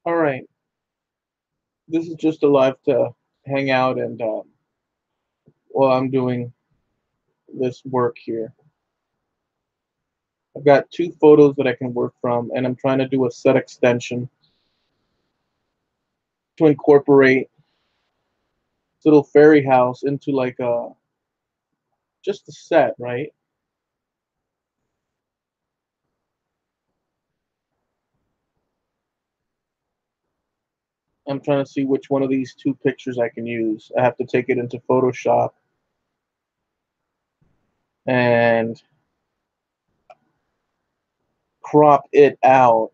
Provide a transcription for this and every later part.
All right, this is just a live to hang out and while I'm doing this work here. I've got two photos that I can work from, and I'm trying to do a set extension to incorporate this little fairy house into like a just a set, right? I'm trying to see which one of these two pictures I can use. I have to take it into Photoshop and crop it out.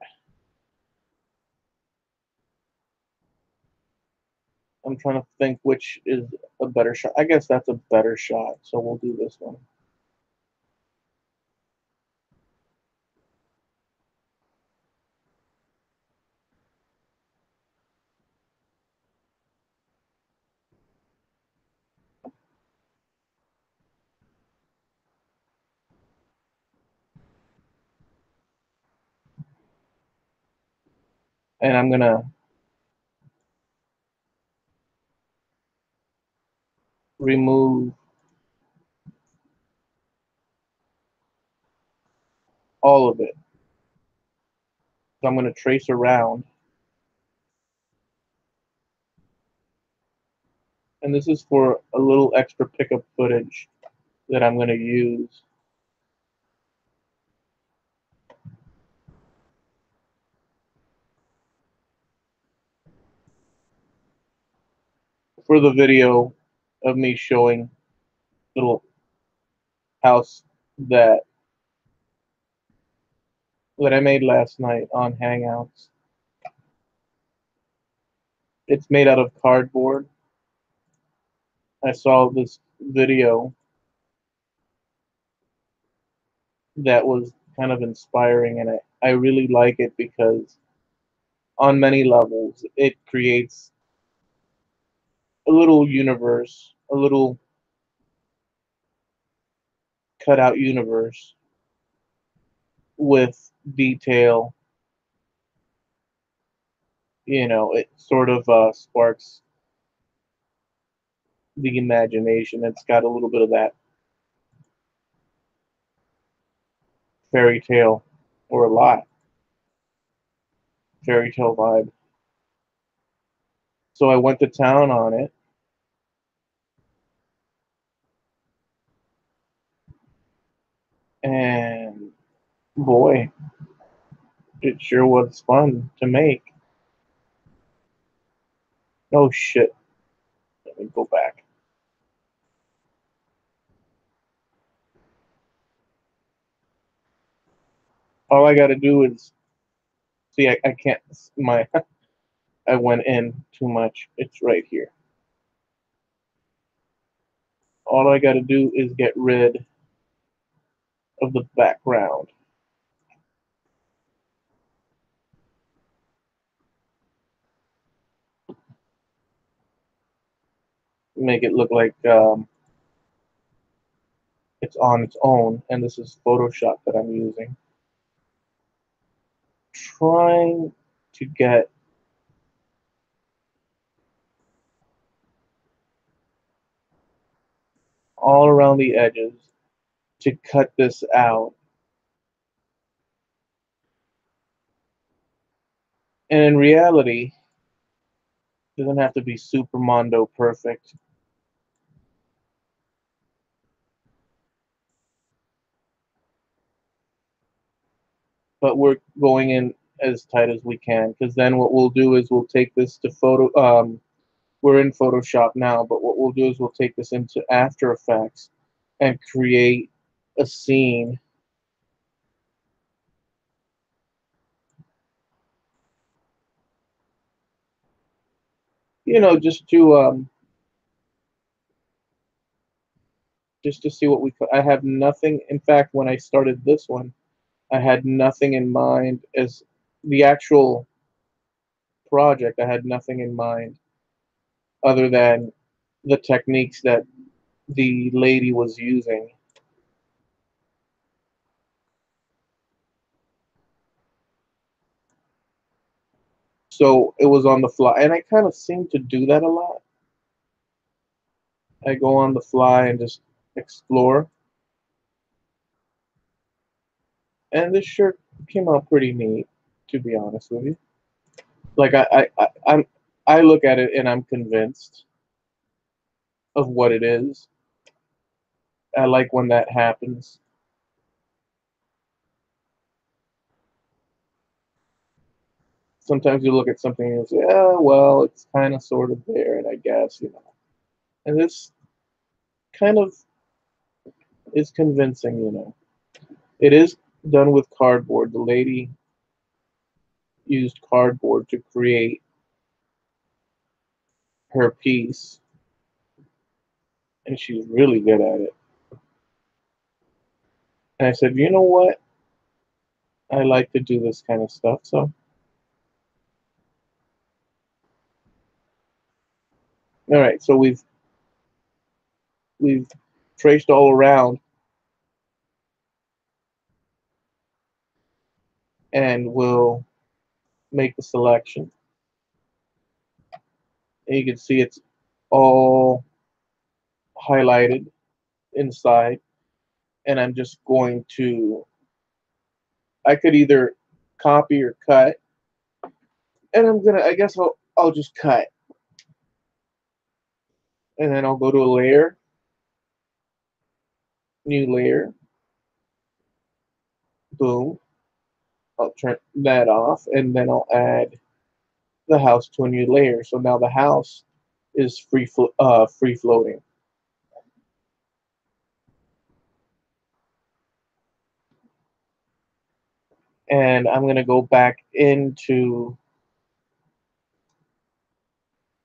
I'm trying to think which is a better shot. I guess that's a better shot, so we'll do this one. And I'm gonna remove all of it. So I'm gonna trace around. And this is for a little extra pickup footage that I'm gonna use. For the video of me showing little house that I made last night on Hangouts. It's made out of cardboard. I saw this video that was kind of inspiring, and I really like it because on many levels it creates a little universe, a little cutout universe with detail. It sort of sparks the imagination. It's got a little bit of that fairy tale, or a lot fairy tale vibe. So I went to town on it, and boy, it sure was fun to make. Oh shit, let me go back. All I gotta do is see. I can't. My I went in too much. It's right here. All I gotta do is get rid of the background. Make it look like it's on its own, and this is Photoshop that I'm using. Trying to get all around the edges to cut this out. And in reality, it doesn't have to be super mondo perfect. But we're going in as tight as we can, because then what we'll do is we'll take this to we're in Photoshop now, but what we'll do is we'll take this into After Effects and create a scene. Just to see what we could. I have nothing. In fact, when I started this one, I had nothing in mind as the actual project. I had nothing in mind other than the techniques that the lady was using. So it was on the fly, and I kind of seem to do that a lot. I go on the fly and just explore. And this shirt came out pretty neat, to be honest with you. Like I look at it and I'm convinced of what it is. I like when that happens. Sometimes you look at something and you say, "Oh, well, it's kind of sort of there," and I guess, you know. And this kind of is convincing, you know. It is done with cardboard. The lady used cardboard to create her piece, and she's really good at it. And I said, you know what? I like to do this kind of stuff. So, all right. So we've traced all around, and we'll make the selection. And you can see it's all highlighted inside. And I'm just going to, I could either copy or cut. And I guess I'll just cut. And then I'll go to a layer, new layer, boom. I'll turn that off, and then I'll add the house to a new layer. So now the house is free floating. And I'm gonna go back into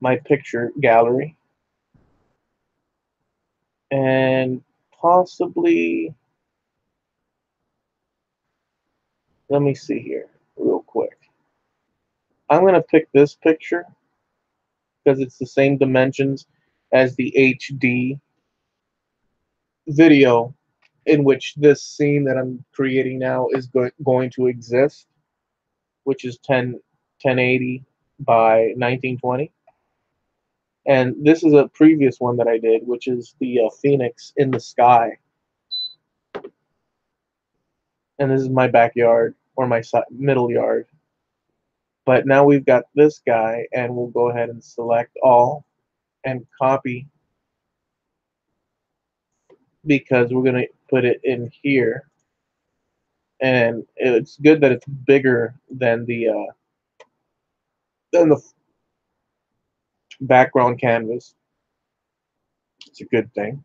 my picture gallery and possibly, let me see here real quick. I'm gonna pick this picture because it's the same dimensions as the HD video in which this scene that I'm creating now is going to exist, which is 1080 by 1920. And this is a previous one that I did, which is the phoenix in the sky. And this is my backyard or my middle yard. But now we've got this guy, and we'll go ahead and select all and copy because we're going to put it in here. And it's good that it's bigger than the background canvas. It's a good thing.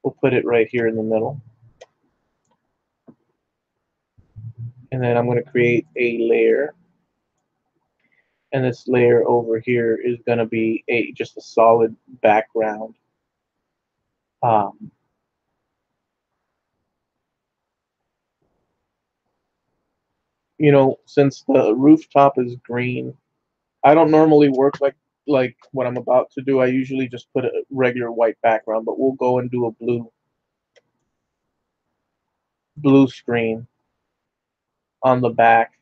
We'll put it right here in the middle. And then I'm going to create a layer. And this layer over here is going to be just a solid background. Um, you know, since the rooftop is green, I don't normally work like what I'm about to do. I usually just put a regular white background, but we'll go and do a blue screen on the back.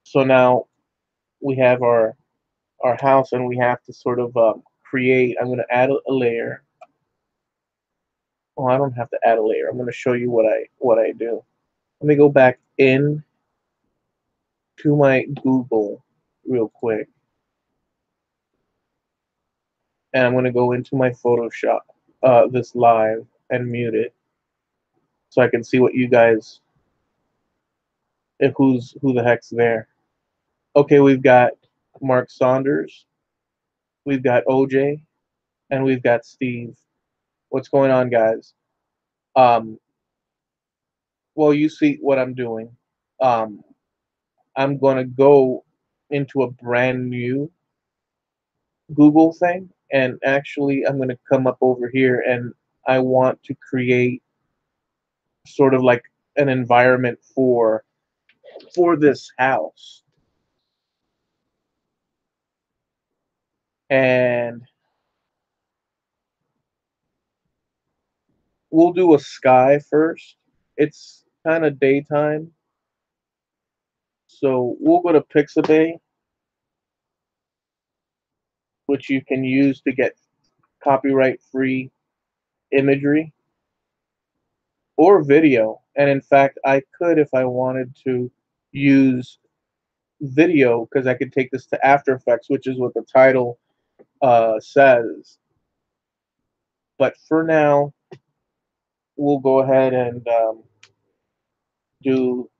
So now we have our house, and we have to sort of create. I'm going to add a layer. Oh, I don't have to add a layer. I'm going to show you what I do. Let me go back in to my Google real quick, and I'm going to go into my Photoshop, this live, and mute it so I can see what you guys, if who the heck's there. Okay, we've got Mark Saunders, we've got OJ, and we've got Steve. What's going on, guys? Um, well, you see what I'm doing. Um, I'm going to go into a brand new Google thing, and actually, I'm going to come up over here, and I want to create sort of like an environment for this house. And we'll do a sky first. It's kind of daytime, so we'll go to Pixabay, which you can use to get copyright free imagery or video. And in fact, I could, if I wanted to, use video because I could take this to After Effects, which is what the title says. But for now, we'll go ahead and do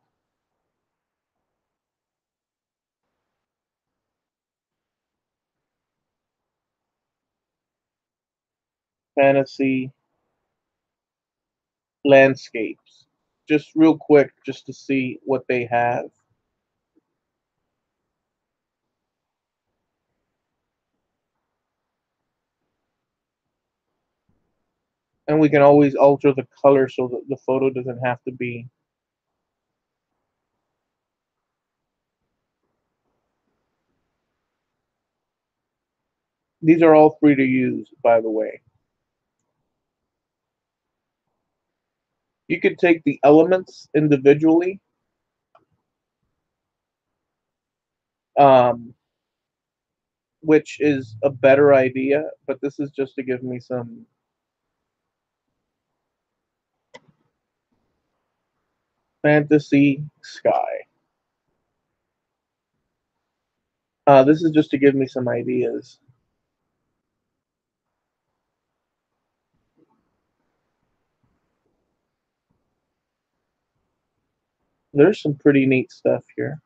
fantasy landscapes. Just real quick, just to see what they have. And we can always alter the color so that the photo doesn't have to be. These are all free to use, by the way. You could take the elements individually, um, which is a better idea, but this is just to give me some fantasy sky. This is just to give me some ideas. There's some pretty neat stuff here.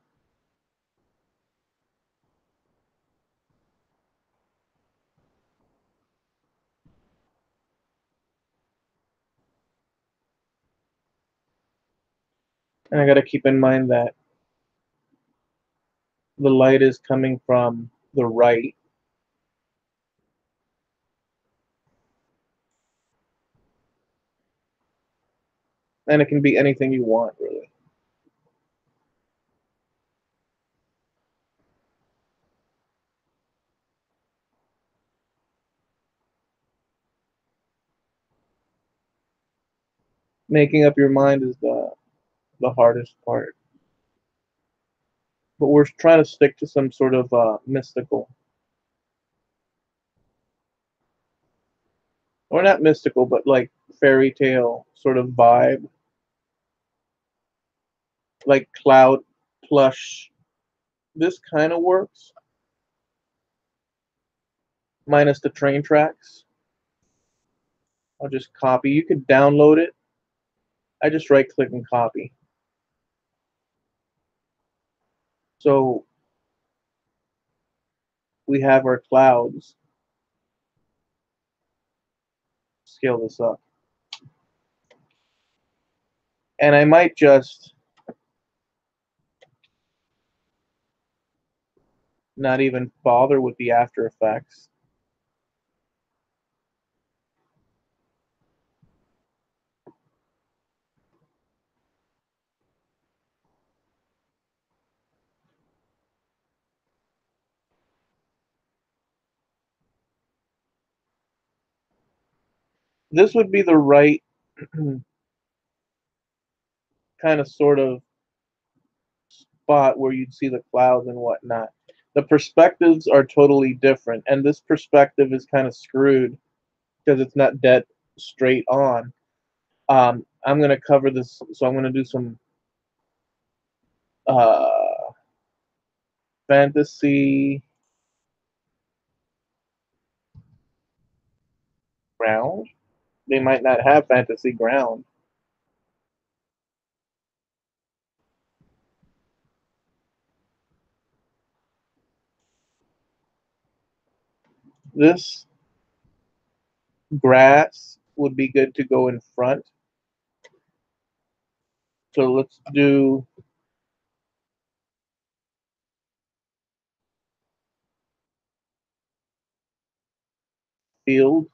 And I got to keep in mind that the light is coming from the right. And it can be anything you want, really. Making up your mind is the hardest part. But we're trying to stick to some sort of mystical, or not mystical, but like fairy tale sort of vibe, like cloud plush. This kind of works, minus the train tracks. I'll just copy. You could download it. I just right click and copy. So we have our clouds. Scale this up. And I might just not even bother with the After Effects. This would be the right kind of sort of spot where you'd see the clouds and whatnot. The perspectives are totally different, and this perspective is kind of screwed because it's not dead straight on. I'm going to cover this, so I'm going to do some uh, fantasy ground. They might not have fantasy ground. This grass would be good to go in front. So let's do field.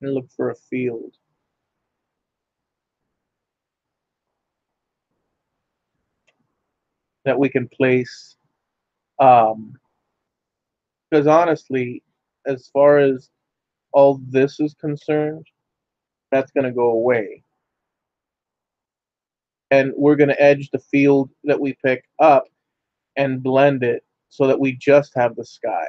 and look for a field that we can place. Because honestly, as far as all this is concerned, that's going to go away. And we're going to edge the field that we pick up and blend it so that we just have the sky.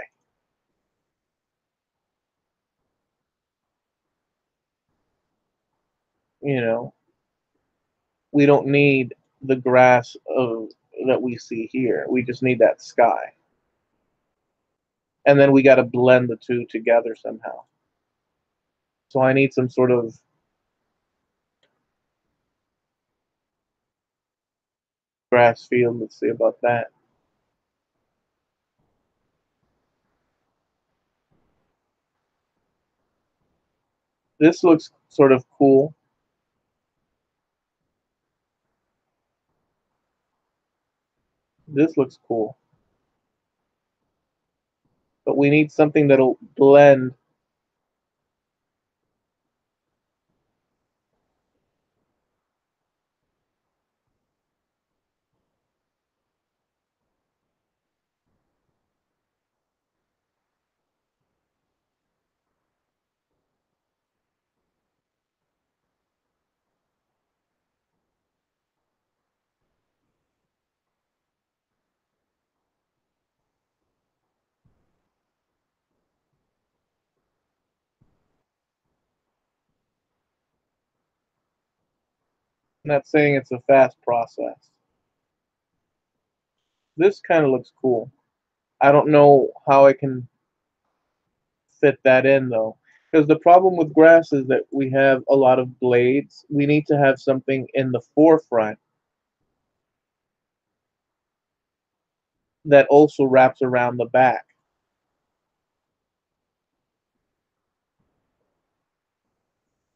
You know, we don't need the grass that we see here. We just need that sky. And then we got to blend the two together somehow. So I need some sort of grass field. Let's see about that. This looks sort of cool. This looks cool. But we need something that'll blend. I'm not saying it's a fast process. This kind of looks cool. I don't know how I can fit that in though. Because the problem with grass is that we have a lot of blades. We need to have something in the forefront that also wraps around the back.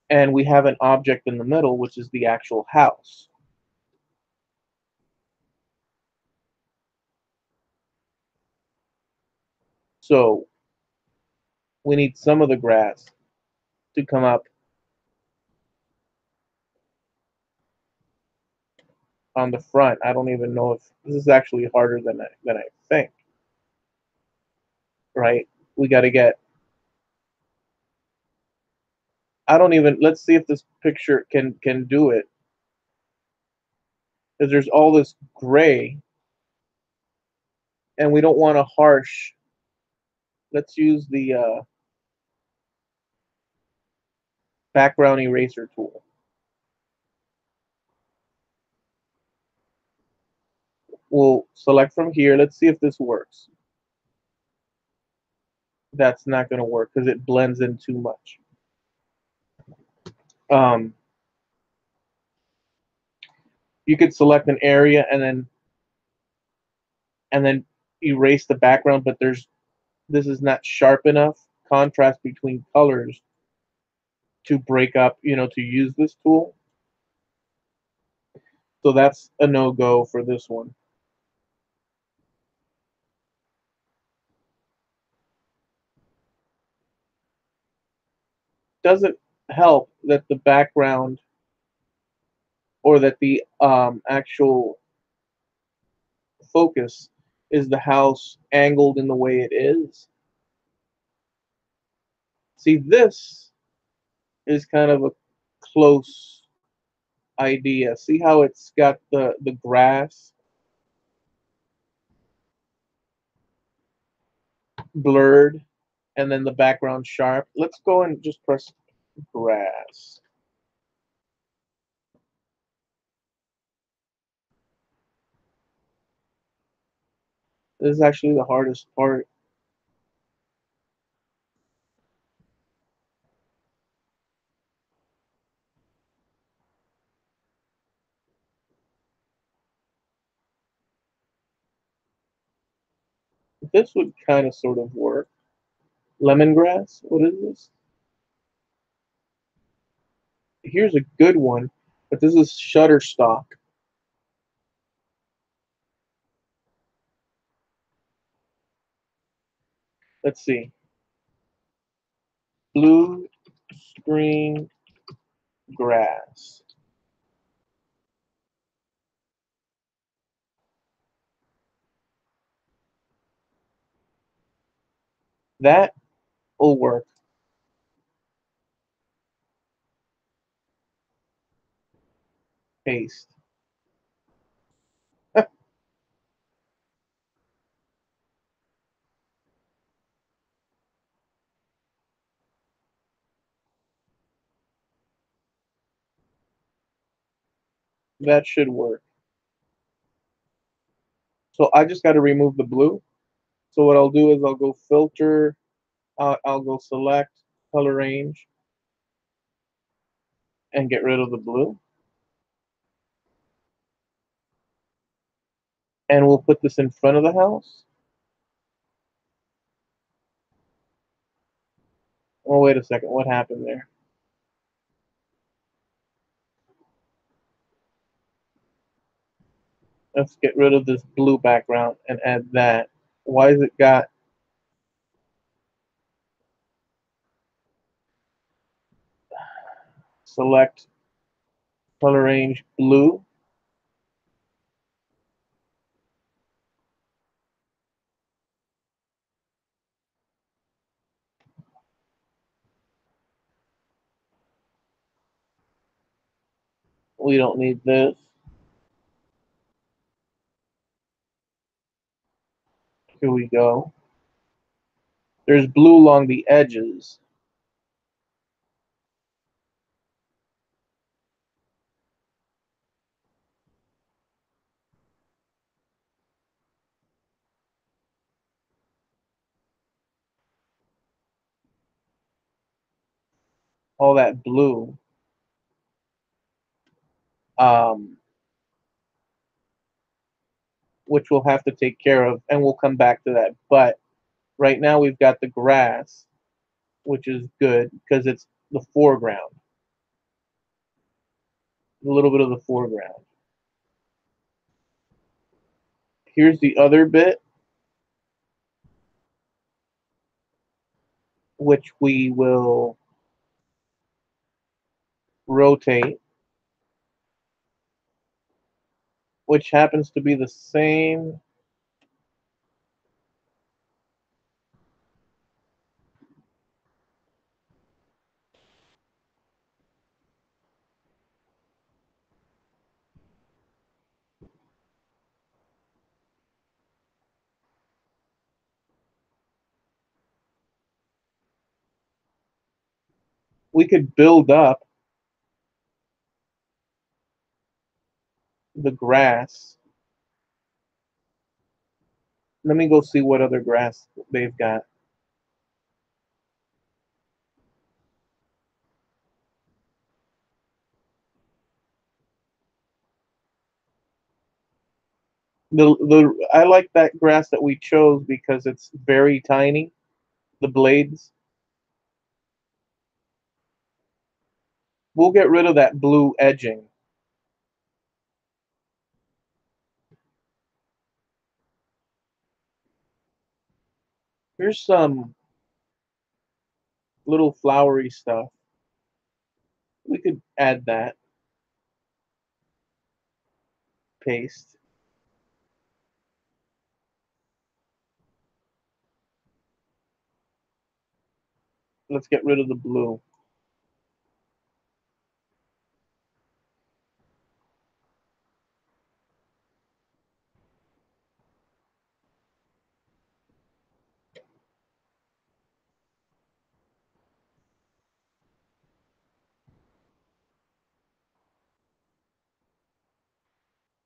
And we have an object in the middle, which is the actual house. So we need some of the grass to come up on the front. I don't even know if this is actually harder than I think. Right? We got to get. I don't even. Let's see if this picture can do it. Because there's all this gray, and we don't want a harsh. Let's use the background eraser tool. We'll select from here. Let's see if this works. That's not going to work because it blends in too much. Um, you could select an area and then erase the background, but this is not sharp enough contrast between colors to break up, to use this tool. So that's a no-go for this one. Doesn't help that the background or that the actual focus is the house angled in the way it is. See, this is kind of a close idea. See how it's got the grass blurred and then the background sharp. Let's go and just press grass. This is actually the hardest part. This would kind of sort of work. Lemongrass? What is this? Here's a good one, but this is Shutterstock. Let's see. Blue screen grass. That will work. Paste. That should work. So I just got to remove the blue. So what I'll do is I'll go filter, I'll go select color range and get rid of the blue. And we'll put this in front of the house. Oh, wait a second. What happened there? Let's get rid of this blue background and add that. Why has it got select color range blue? We don't need this. Here we go. There's blue along the edges. All that blue. Um, which we'll have to take care of, and we'll come back to that. But right now we've got the grass, which is good because it's the foreground, a little bit of the foreground. Here's the other bit, which we will rotate, which happens to be the same. We could build up the grass. Let me go see what other grass they've got. The I like that grass that we chose because it's very tiny. The blades. We'll get rid of that blue edging. Here's some little flowery stuff. We could add that. Paste. Let's get rid of the blue.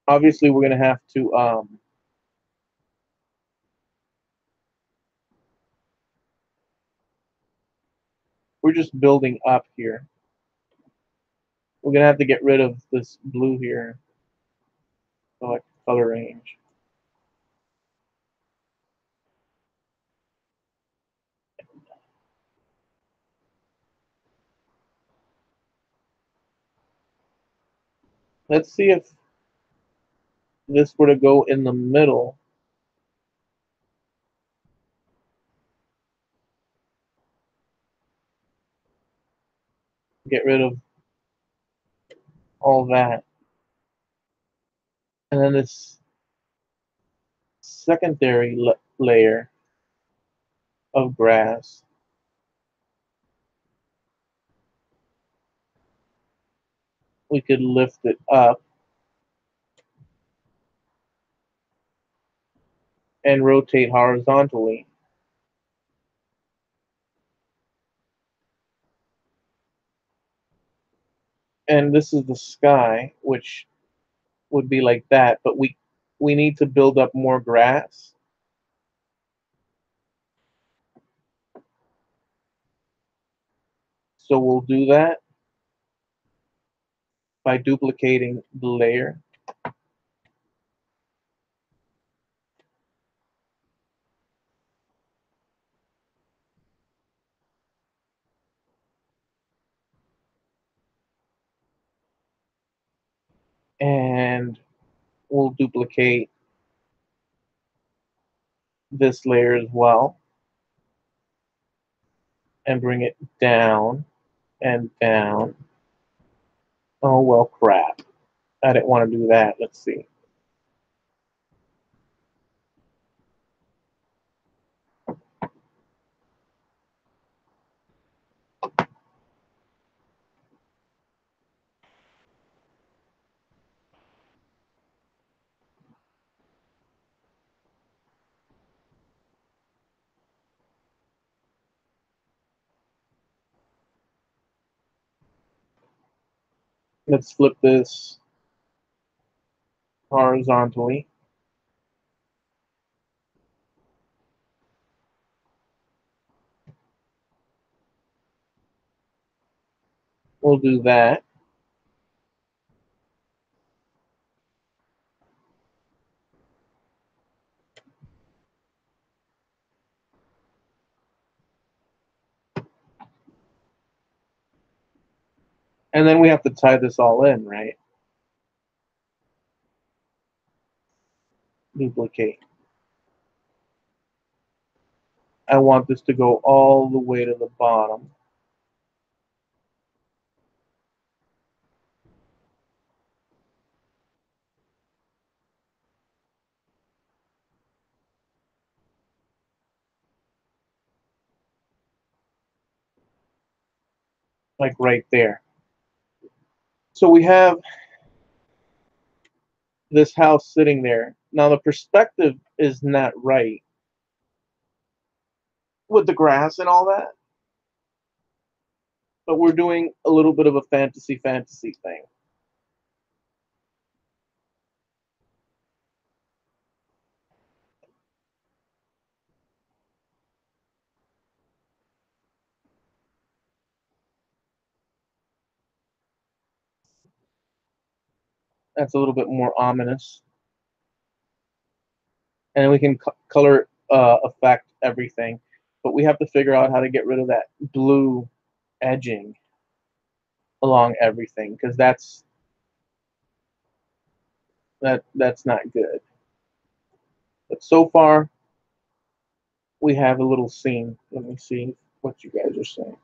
Obviously, we're going to have to we're just building up here. We're going to have to get rid of this blue here. Select color range. Let's see if this were to go in the middle. get rid of all that. And then this secondary layer of grass, we could lift it up and rotate horizontally. And this is the sky, which would be like that, but we need to build up more grass. So we'll do that by duplicating the layer. And we'll duplicate this layer as well and bring it down and down. Oh, well, crap. I didn't want to do that. Let's see. Let's flip this horizontally. We'll do that. And then we have to tie this all in, right? Duplicate. I want this to go all the way to the bottom. Like right there. So we have this house sitting there. Now the perspective is not right with the grass and all that, but we're doing a little bit of a fantasy thing. That's a little bit more ominous. And we can color affect everything, but we have to figure out how to get rid of that blue edging along everything, because that's not good. But so far we have a little scene. Let me see what you guys are saying.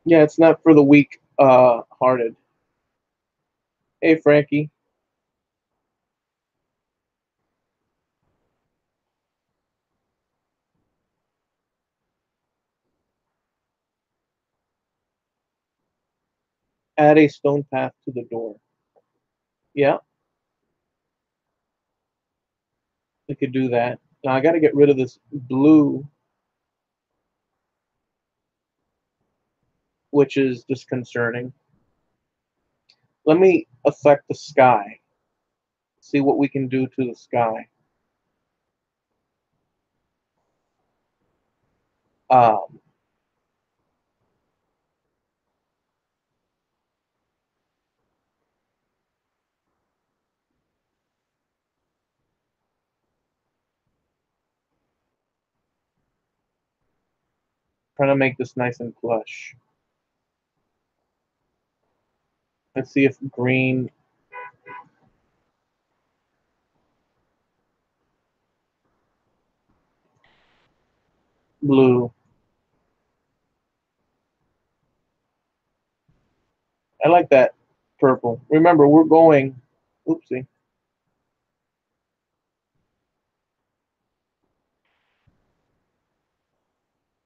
Yeah, it's not for the weak hearted. Hey Frankie, add a stone path to the door. Yeah, we could do that. Now I got to get rid of this blue, which is disconcerting. Let me affect the sky. See what we can do to the sky. Um, Trying to make this nice and flush. Let's see if green. blue. I like that purple. Remember, we're going, oopsie,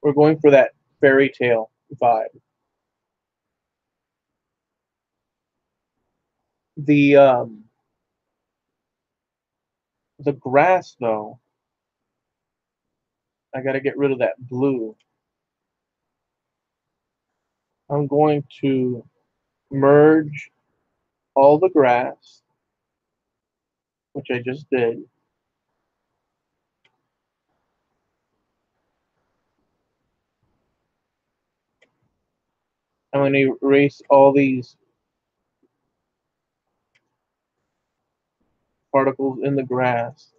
we're going for that fairy tale vibe. The the grass though, I got to get rid of that blue. I'm going to merge all the grass, which I just did. I'm going to erase all these particles in the grass,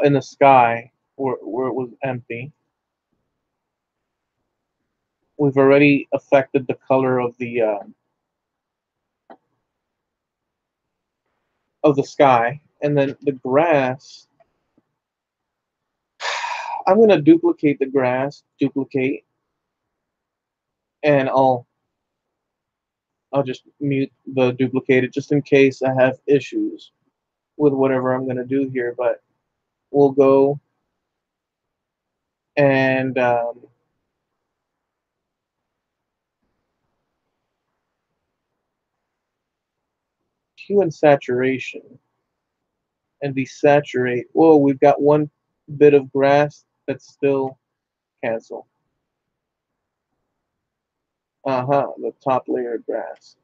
in the sky where it was empty. We've already affected the color of the sky, and then the grass. I'm going to duplicate the grass, duplicate, and I'll just mute the duplicated just in case I have issues with whatever I'm going to do here. But we'll go and hue and saturation and desaturate. Whoa, we've got one bit of grass that's still cancel. The top layer of grass.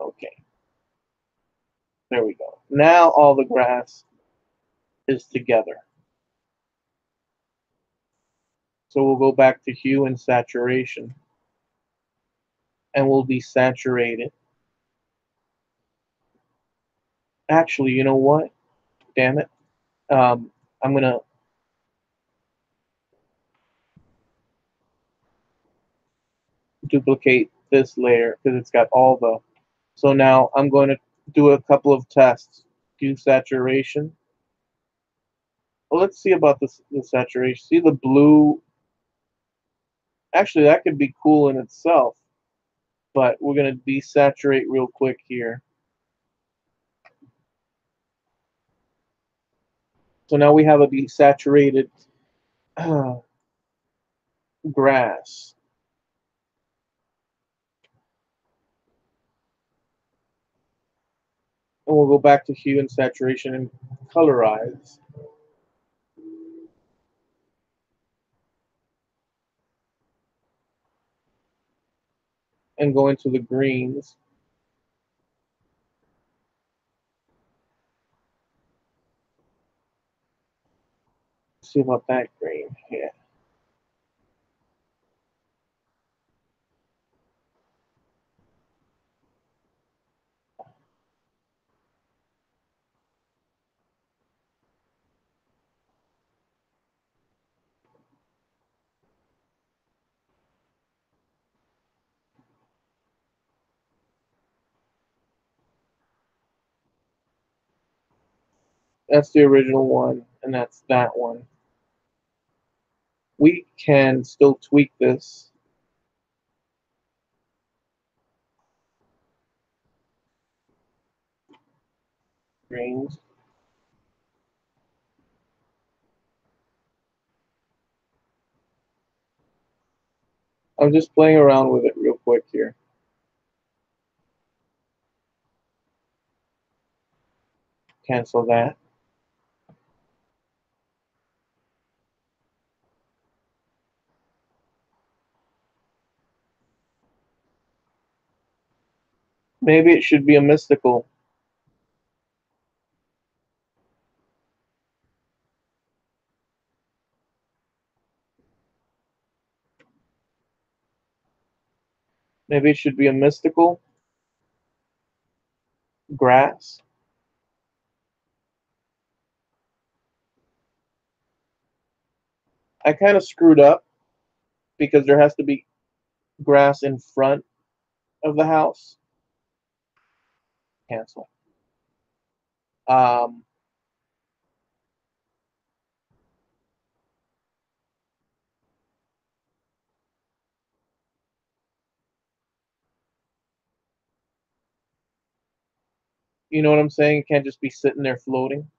Okay, there we go. Now all the grass is together. So we'll go back to hue and saturation, and we'll desaturate it. Actually, you know what? Damn it. I'm gonna duplicate this layer because it's got all the. So now I'm going to do a couple of tests. Hue saturation. Well, let's see about the saturation. See the blue. Actually, that could be cool in itself, but we're going to desaturate real quick here. So now we have a desaturated grass. And we'll go back to hue and saturation and colorize. And go into the greens. See about that green. Yeah. That's the original one, and that's that one. We can still tweak this. Greens. I'm just playing around with it real quick here. Cancel that. Maybe it should be a mystical. Maybe it should be a mystical grass. I kind of screwed up because there has to be grass in front of the house. Cancel. Um, You know what I'm saying? It can't just be sitting there floating.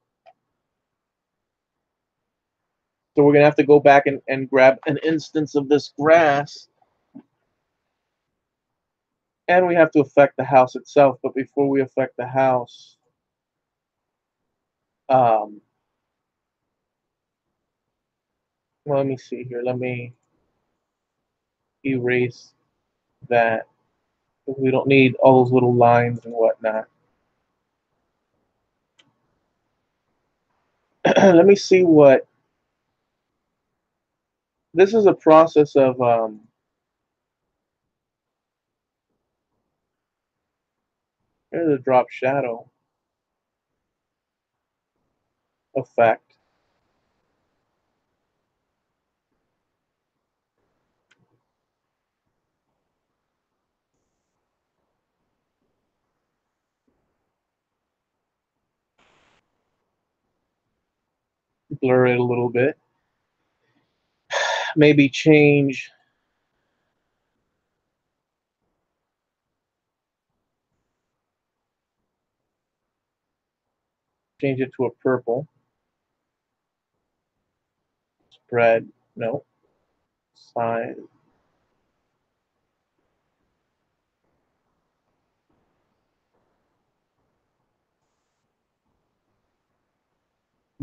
So we're gonna have to go back and grab an instance of this grass, and we have to affect the house itself. But before we affect the house, um, well, let me see here. Let me erase that. We don't need all those little lines and whatnot. Let me see what this is a process of. There's a drop shadow effect. Blur it a little bit. Maybe change it to a purple. Spread. No. Size.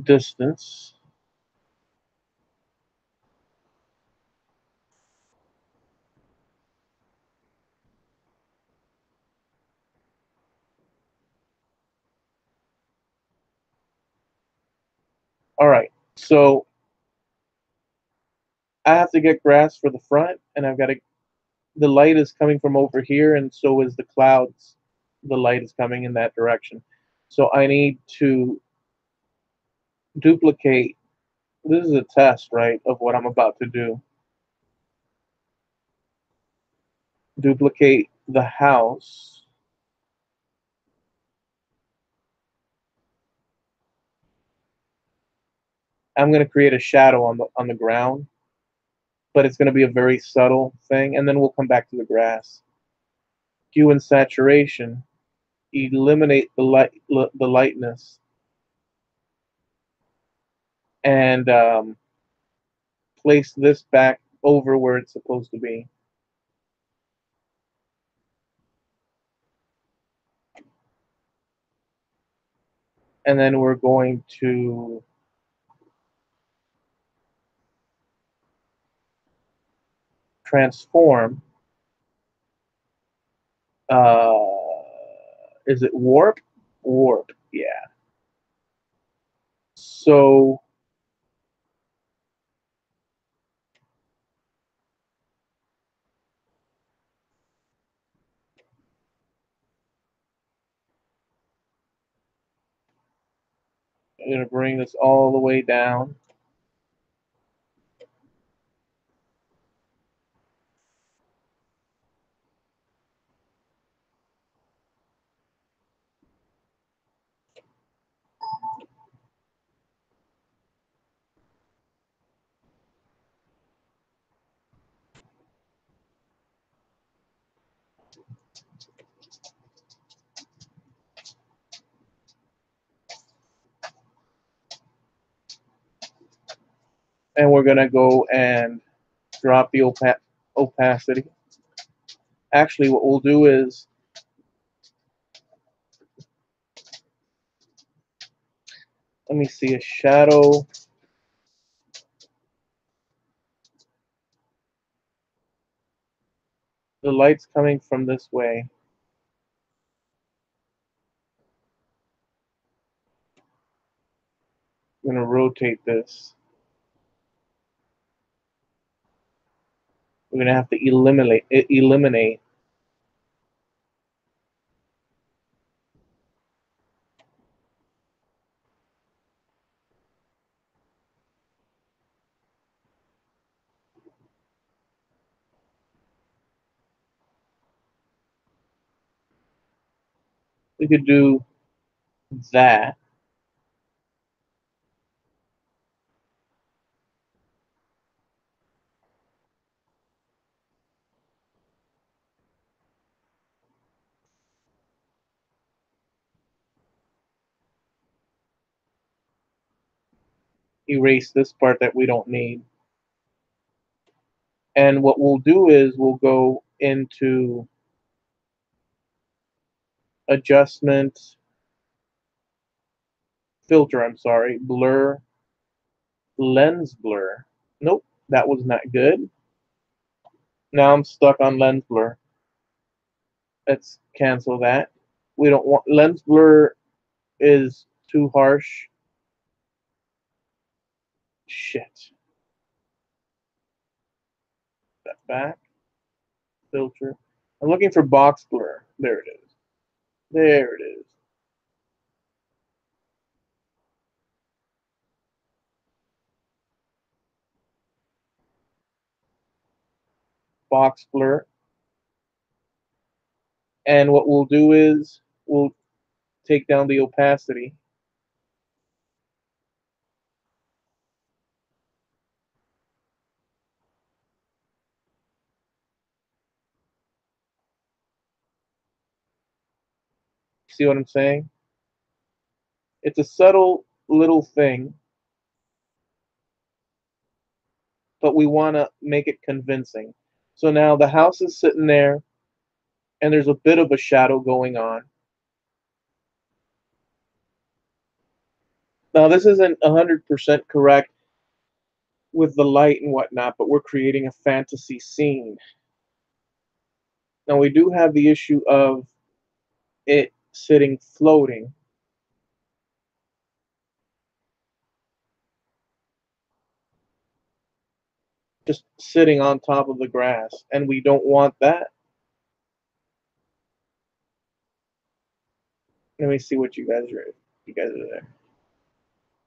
Distance. All right. So I have to get grass for the front, and I've got to. The light is coming from over here, and so is the clouds. The light is coming in that direction. So I need to duplicate. This is a test, right, of what I'm about to do. Duplicate the house. I'm going to create a shadow on the ground, but it's going to be a very subtle thing, and then we'll come back to the grass. Hue and saturation. Eliminate the lightness, and place this back over where it's supposed to be. And then we're going to transform. Uh, is it warp? Warp, yeah. So I'm going to bring this all the way down. And we're going to go and drop the opacity. Actually, what we'll do is, let me see, a shadow. The light's coming from this way. I'm going to rotate this. We're going to have to eliminate. We could do that. erase this part that we don't need. And what we'll do is we'll go into adjustment, filter, I'm sorry, blur, lens blur. Nope, that was not good. Now I'm stuck on lens blur. Let's cancel that. We don't want lens blur is too harsh. Shit. That back, filter. I'm looking for box blur. There it is. There it is. Box blur. And what we'll do is we'll take down the opacity. See what I'm saying? It's a subtle little thing, but we want to make it convincing. So now the house is sitting there, and there's a bit of a shadow going on. Now, this isn't 100% correct with the light and whatnot, but we're creating a fantasy scene. Now, we do have the issue of it sitting floating, just sitting on top of the grass, and we don't want that. Let me see what you guys are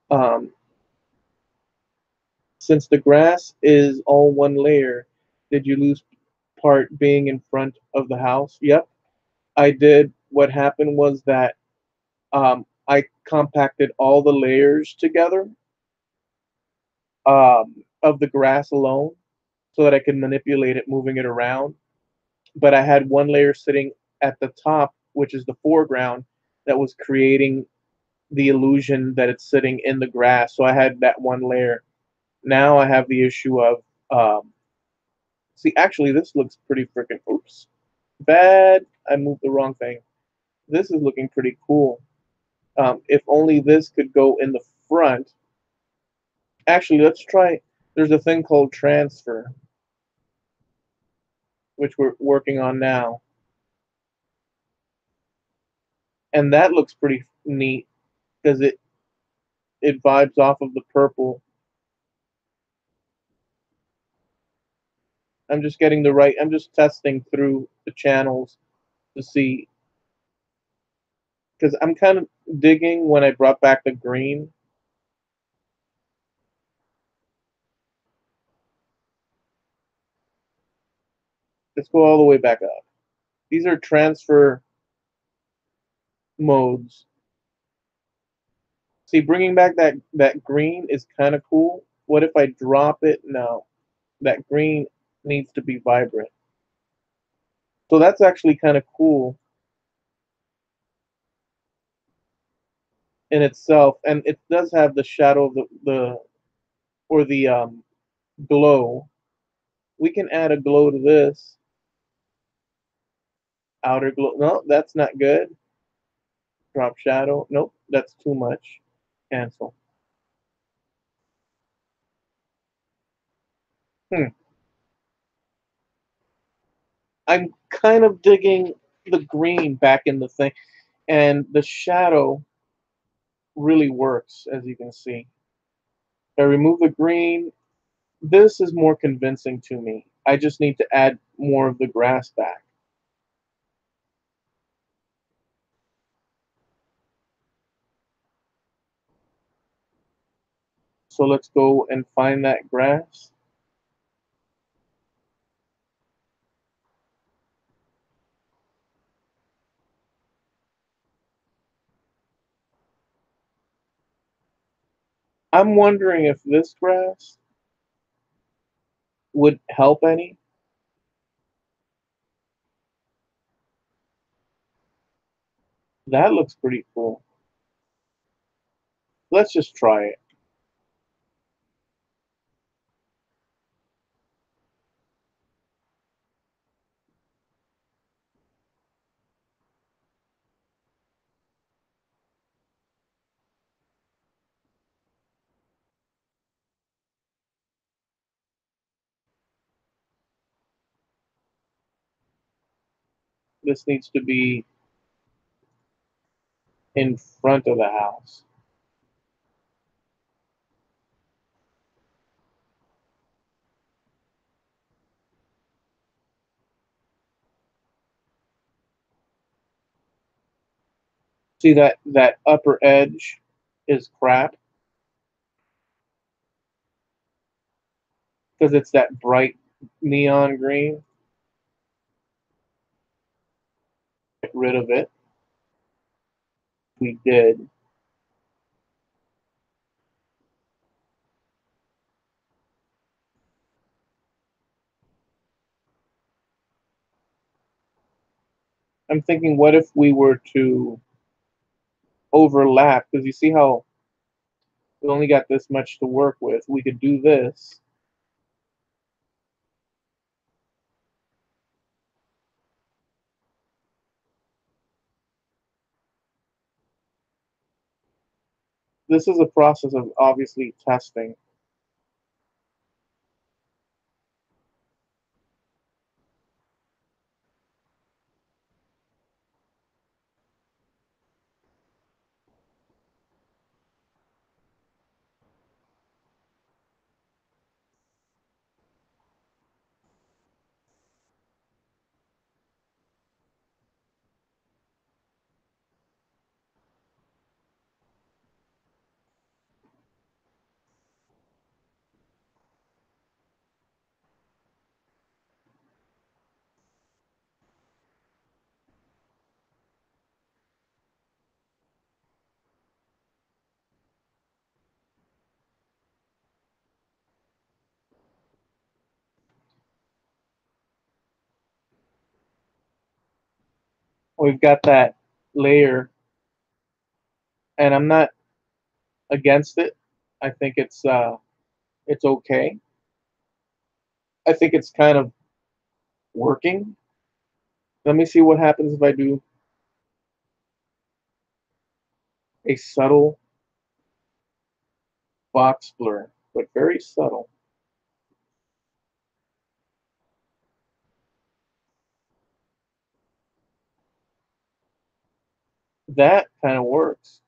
there. Since the grass is all one layer, did you lose part being in front of the house? Yep, I did. What happened was that I compacted all the layers together of the grass alone so that I could manipulate it, moving it around. But I had one layer sitting at the top, which is the foreground, that was creating the illusion that it's sitting in the grass. So I had that one layer. Now I have the issue of see, actually, this looks pretty freaking. Oops, bad. I moved the wrong thing. This is looking pretty cool. If only this could go in the front. Actually, let's try. There's a thing called transfer, which we're working on now, and that looks pretty neat because it vibes off of the purple. I'm just getting the right. I'm just testing through the channels to see because I'm kind of digging when I brought back the green. Let's go all the way back up. These are transfer modes. See, bringing back that green is kind of cool. What if I drop it? No, that green needs to be vibrant. So that's actually kind of cool in itself, and it does have the shadow of the or the glow. We can add a glow to this outer glow. No, that's not good. Drop shadow. Nope, that's too much. Cancel. Hmm. I'm kind of digging the green back in the thing, and the shadow really works, as you can see. If I remove the green, this is more convincing to me. I just need to add more of the grass back. So let's go and find that grass. I'm wondering if this grass would help any. That looks pretty cool. Let's just try it. This needs to be in front of the house. See that upper edge is crap because it's that bright neon green. Get rid of it. We did. I'm thinking, what if we were to overlap? Because you see how we only got this much to work with. We could do this. This is a process of obviously testing. We've got that layer, and I'm not against it. I think it's okay. I think it's kind of working. Let me see what happens if I do a subtle box blur, but very subtle. That kind of works.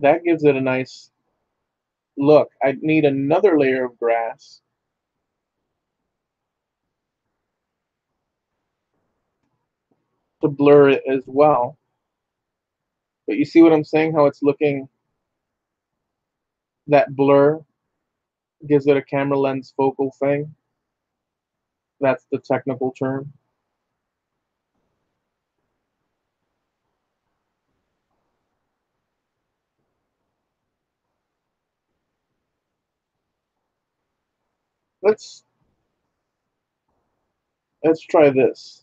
That gives it a nice look. I need another layer of grass to blur it as well. But you see what I'm saying? How it's looking, that blur gives it a camera lens focal thing. That's the technical term. Let's let's try this.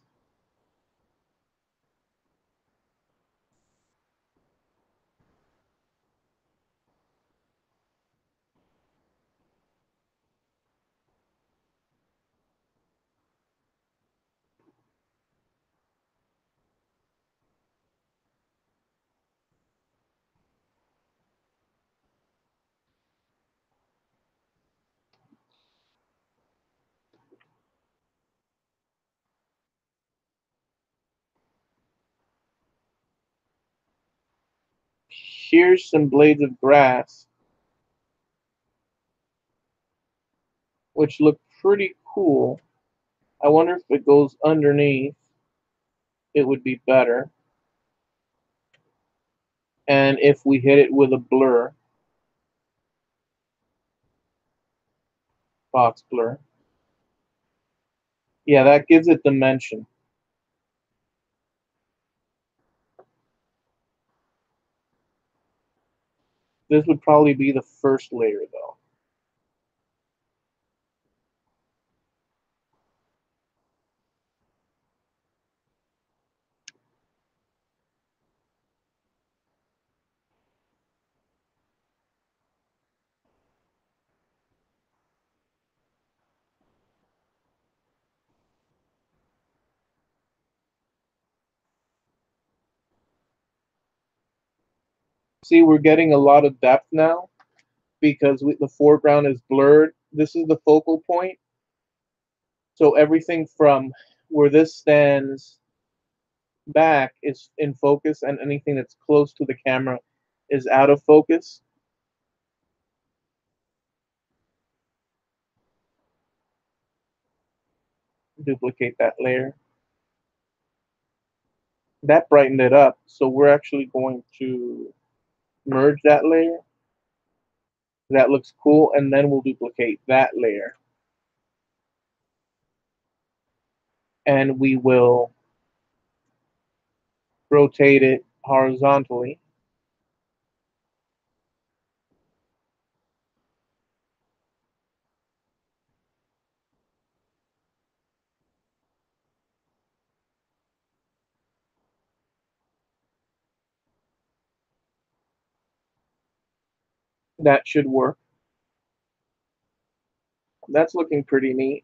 Here's some blades of grass which look pretty cool. I wonder if it goes underneath, it would be better. And if we hit it with a blur, box blur, yeah, that gives it dimension. This would probably be the first layer though. See, we're getting a lot of depth now because the foreground is blurred. This is the focal point. So everything from where this stands back is in focus, and anything that's close to the camera is out of focus. Duplicate that layer. That brightened it up. So we're actually going to merge that layer. That looks cool. And then we'll duplicate that layer. And we will rotate it horizontally. That should work. That's looking pretty neat.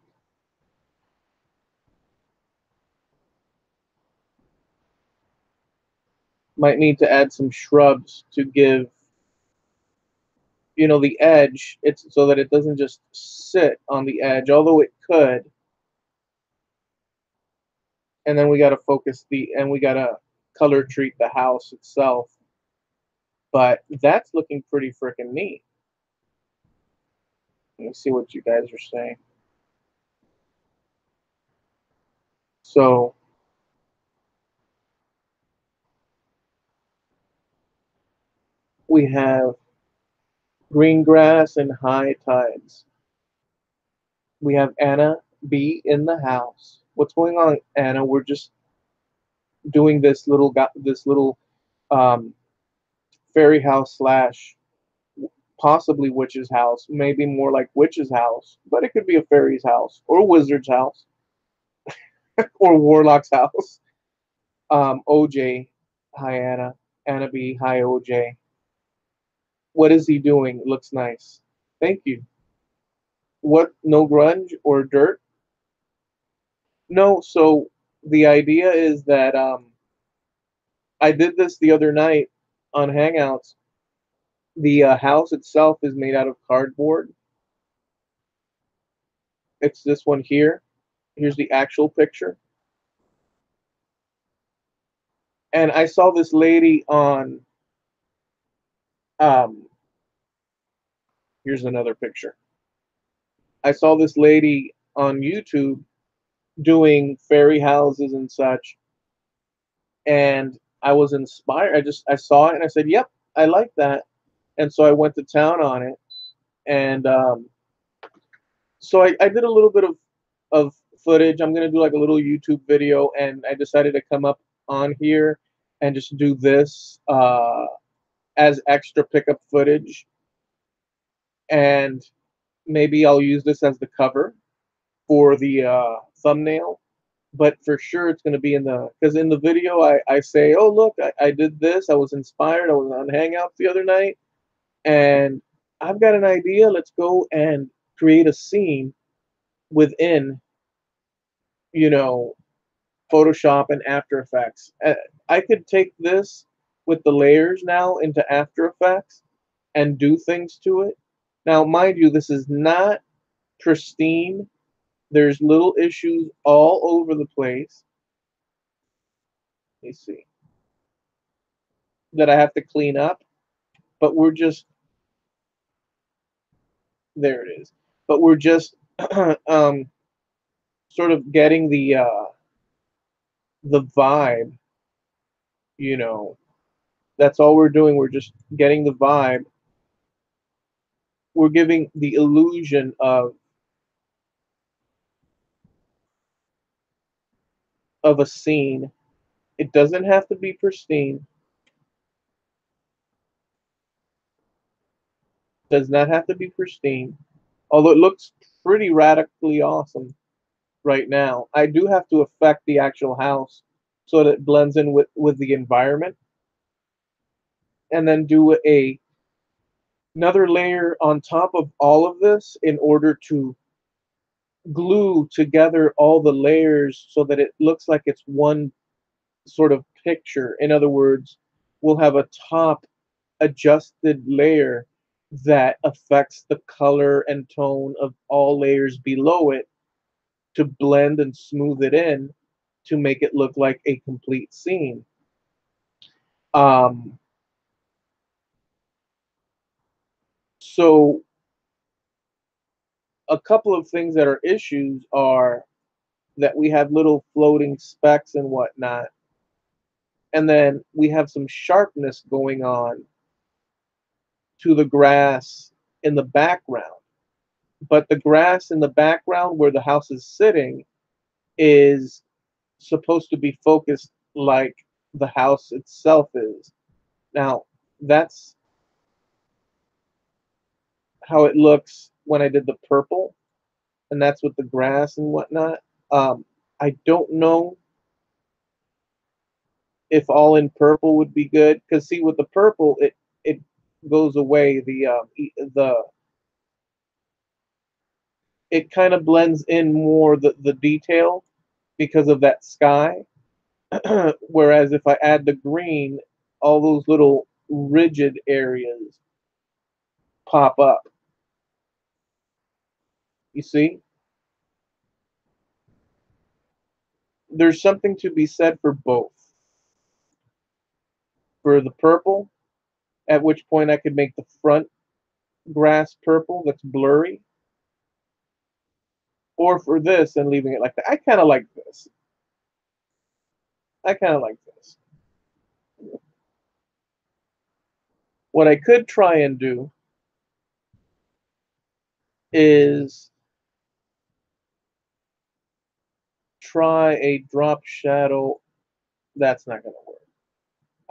Might need to add some shrubs to give, the edge. It's so that it doesn't just sit on the edge, although it could. And then we got to we got to color treat the house itself. But that's looking pretty freaking neat. Let me see what you guys are saying. So we have green grass and high tides. We have Anna B in the house. What's going on, Anna? We're just doing this little um, fairy house slash possibly witch's house, maybe more like witch's house, but it could be a fairy's house or wizard's house or warlock's house. OJ, hi Anna. Anna B, hi OJ. What is he doing? Looks nice. Thank you. What? No grunge or dirt? No. So the idea is that I did this the other night on Hangouts. The house itself is made out of cardboard. It's this one here. Here's the actual picture. And I saw this lady on. Um, Here's another picture. I saw this lady on YouTube doing fairy houses and such, and I was inspired. I saw it and I said, "Yep, I like that." And so I went to town on it, and so I did a little bit of footage. I'm gonna do like a little YouTube video, and I decided to come up on here and just do this as extra pickup footage, and maybe I'll use this as the cover for the thumbnail. But for sure, it's going to be because in the video I say, oh look, I did this. I was inspired. I was on Hangouts the other night, and I've got an idea. Let's go and create a scene within, you know, Photoshop and After Effects. I could take this with the layers now into After Effects and do things to it. Now, mind you, this is not pristine. There's little issues all over the place. Let me see. That I have to clean up, but we're just there it is. But we're just um, sort of getting the vibe, you know. That's all we're doing. We're just getting the vibe. We're giving the illusion of a scene. It doesn't have to be pristine. Does not have to be pristine. Although it looks pretty radically awesome right now. I do have to affect the actual house so that it blends in with the environment, and then do another layer on top of all of this in order to glue together all the layers so that it looks like it's one sort of picture. In other words, we'll have a top adjusted layer that affects the color and tone of all layers below it to blend and smooth it in to make it look like a complete scene. Um, so a couple of things that are issues are that we have little floating specks and whatnot, and then we have some sharpness going on to the grass in the background. But the grass in the background where the house is sitting is supposed to be focused like the house itself is. Now, that's how it looks when I did the purple, and that's with the grass and whatnot. I don't know if all in purple would be good because see, with the purple, it goes away. The it kind of blends in more the detail because of that sky. Whereas if I add the green, all those little rigid areas pop up. You see, there's something to be said for both. For the purple, at which point I could make the front grass purple that's blurry, or for this and leaving it like that. I kind of like this. I kind of like this. What I could try and do is try a drop shadow. That's not going to work.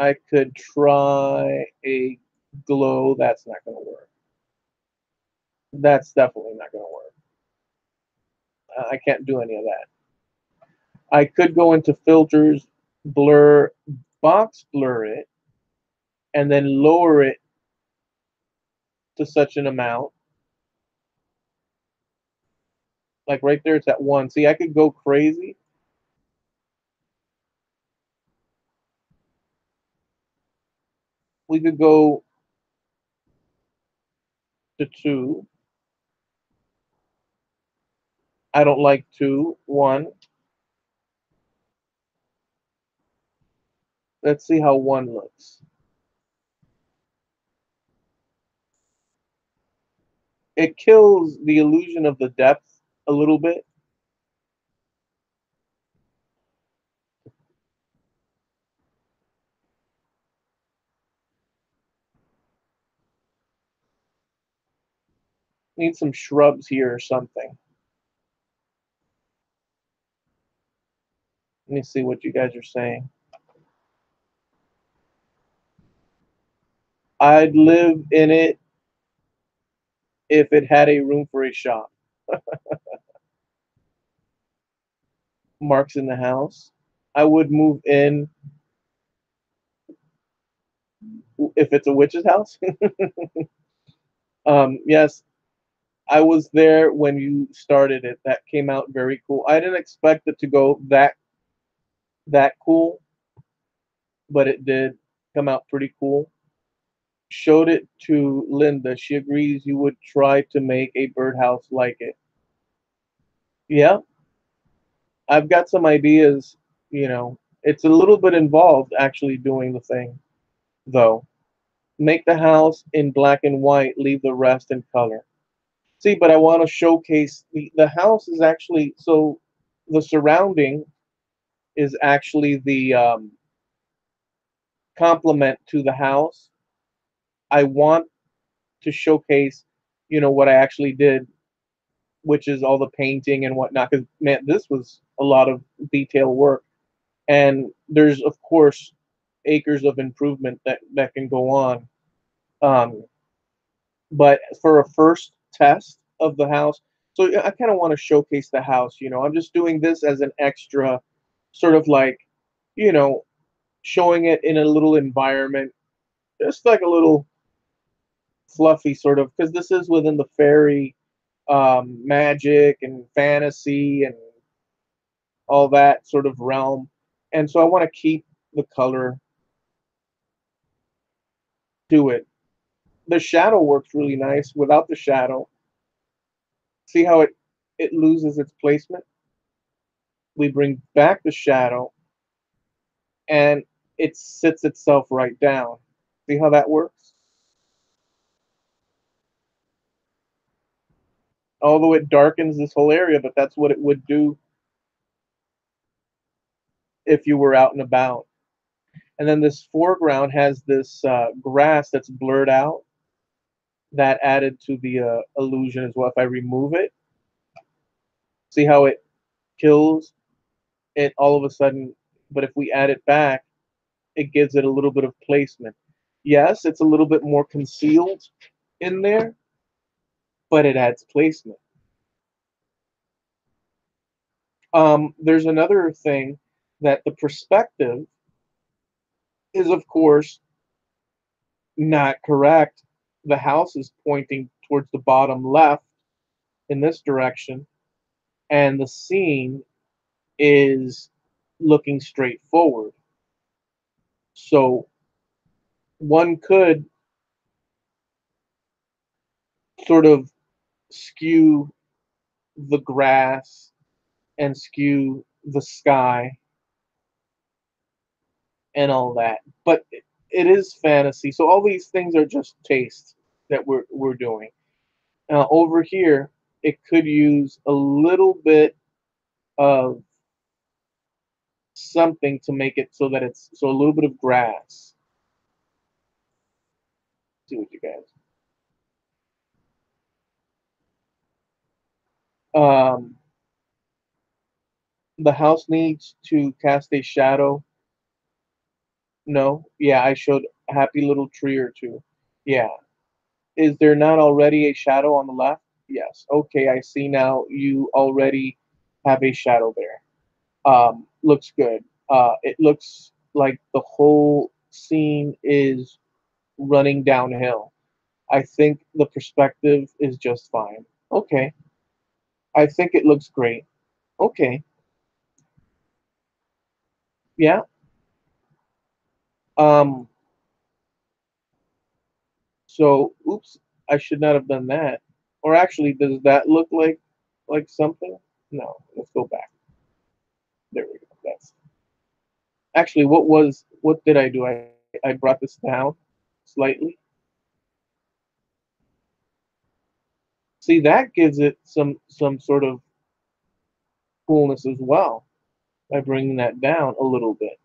I could try a glow. That's not going to work. That's definitely not going to work. I can't do any of that. I could go into filters, blur, box blur it, and then lower it to such an amount. Like right there, it's at 1. See, I could go crazy. We could go to 2. I don't like 2. 1. Let's see how 1 looks. It kills the illusion of the depth a little bit. Need some shrubs here or something. Let me see what you guys are saying. I'd live in it if it had a room for a shop. Mark's in the house. I would move in if it's a witch's house. Yes, I was there when you started it. That came out very cool. I didn't expect it to go that cool, but it did come out pretty cool. Showed it to Linda. She agrees you would try to make a birdhouse like it. Yeah, I've got some ideas. It's a little bit involved actually doing the thing, though. Make the house in black and white, leave the rest in color. See, but I want to showcase the house is actually so the surrounding is actually the complement to the house. I want to showcase, what I actually did, which is all the painting and whatnot. Because man, this was a lot of detail work, and there's of course acres of improvement that can go on. Um, but for a first test of the house, so yeah, I kind of want to showcase the house. I'm just doing this as an extra, sort of like, you know, showing it in a little environment, just like a little fluffy sort of, because this is within the fairy magic and fantasy and all that sort of realm, and so I want to keep the color to it. The shadow works really nice. Without the shadow, see how it loses its placement? We bring back the shadow and it sits itself right down. See how that works? Although it darkens this whole area, but that's what it would do if you were out and about. And then this foreground has this grass that's blurred out. That added to the illusion as well. If I remove it, see how it kills it all of a sudden, but if we add it back, it gives it a little bit of placement. Yes, it's a little bit more concealed in there, but it adds placement. There's another thing that the perspective is, of course, not correct. The house is pointing towards the bottom left in this direction, and the scene is looking straight forward. So one could sort of skew the grass and skew the sky and all that. But it is fantasy. So all these things are just taste that we're doing. Now over here, it could use a little bit of something to make it so that it's so a little bit of grass. See what you guys. Um, the house needs to cast a shadow. No, yeah, I showed a happy little tree or two. Yeah, is there not already a shadow on the left? Yes. Okay, I see now. You already have a shadow there. Looks good. It looks like the whole scene is running downhill. I think the perspective is just fine. Okay. I think it looks great. Okay. Yeah. Um, so oops, I should not have done that. Or actually, does that look like something? No, let's go back. There we go. That's actually what did I do? I brought this down slightly. See, that gives it some sort of coolness as well by bringing that down a little bit.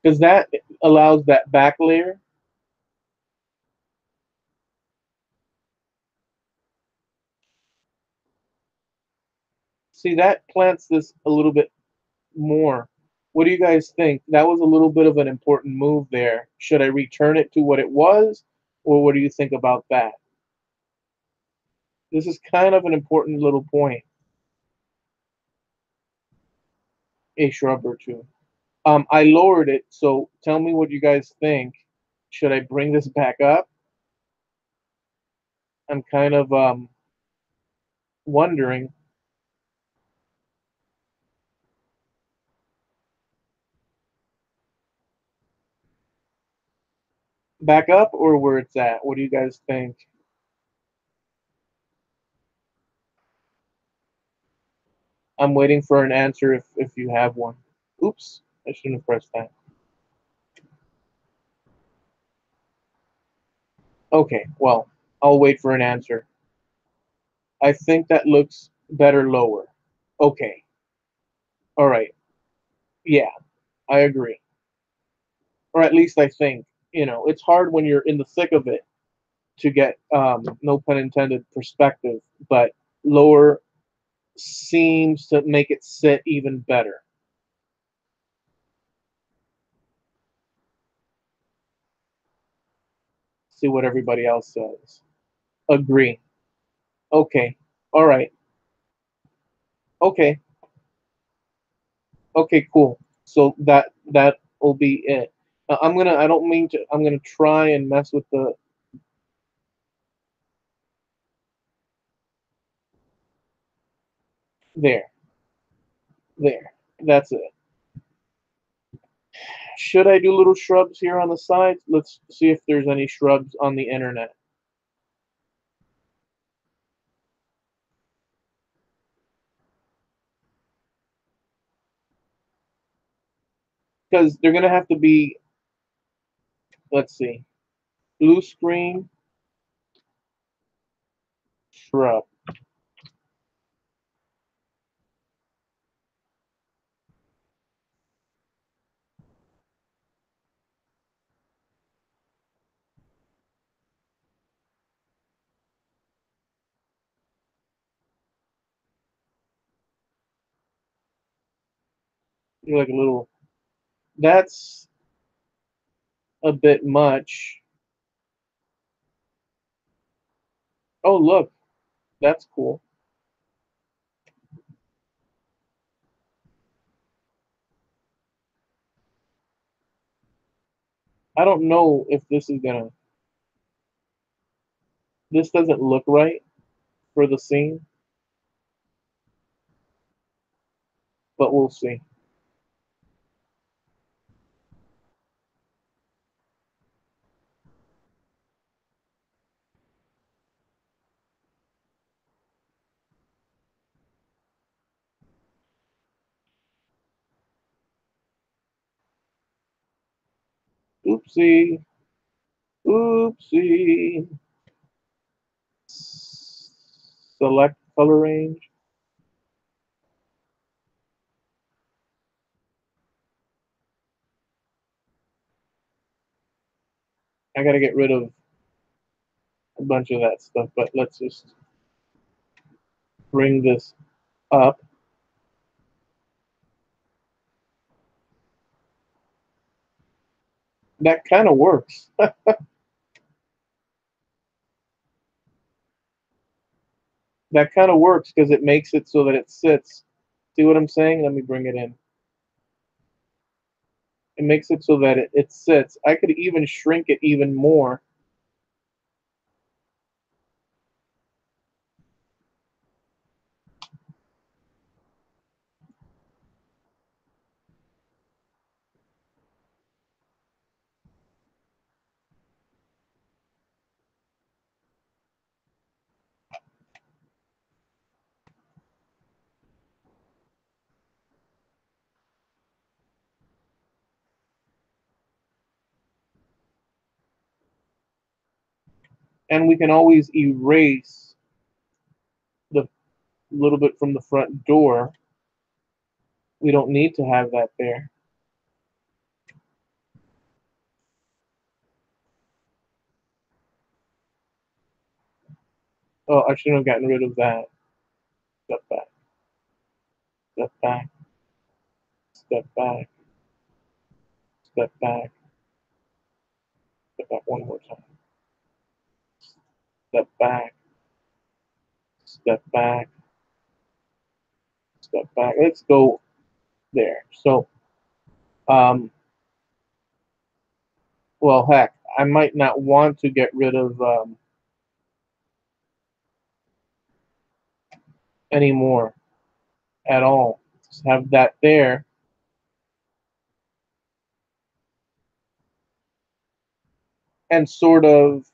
Because that allows that back layer. See, that plants this a little bit more. What do you guys think? That was a little bit of an important move there. Should I return it to what it was, or what do you think about that? This is kind of an important little point, a shrub or two. I lowered it, so tell me what you guys think. Should I bring this back up? I'm kind of wondering. Back up or where it's at? What do you guys think? I'm waiting for an answer if you have one. Oops, I shouldn't have pressed that. Okay, well, I'll wait for an answer. I think that looks better lower. Okay, all right. Yeah, I agree. Or at least I think. It's hard when you're in the thick of it to get, no pun intended, perspective, but lower seems to make it sit even better. See what everybody else says. Agree. Okay. All right. Okay. Okay. Cool. So that will be it. I'm gonna. I don't mean to. I'm gonna try and mess with the there. There. That's it. Should I do little shrubs here on the sides? Let's see if there's any shrubs on the internet. Because they're going to have to be, let's see, blue screen, shrub. Like a little, that's a bit much. Oh, look, that's cool. I don't know if this is gonna, this doesn't look right for the scene, but we'll see. Oopsie, oopsie. Select color range. I gotta get rid of a bunch of that stuff, but let's just bring this up. That kind of works. That kind of works because it makes it so that it sits. See what I'm saying? Let me bring it in. It makes it so that it sits. I could even shrink it even more. And we can always erase the little bit from the front door. We don't need to have that there. Oh, I shouldn't have gotten rid of that. Step back, step back, step back, step back, step back one more time. Step back, step back, step back. Let's go there. So, well, heck, I might not want to get rid of any more at all. Just have that there. And sort of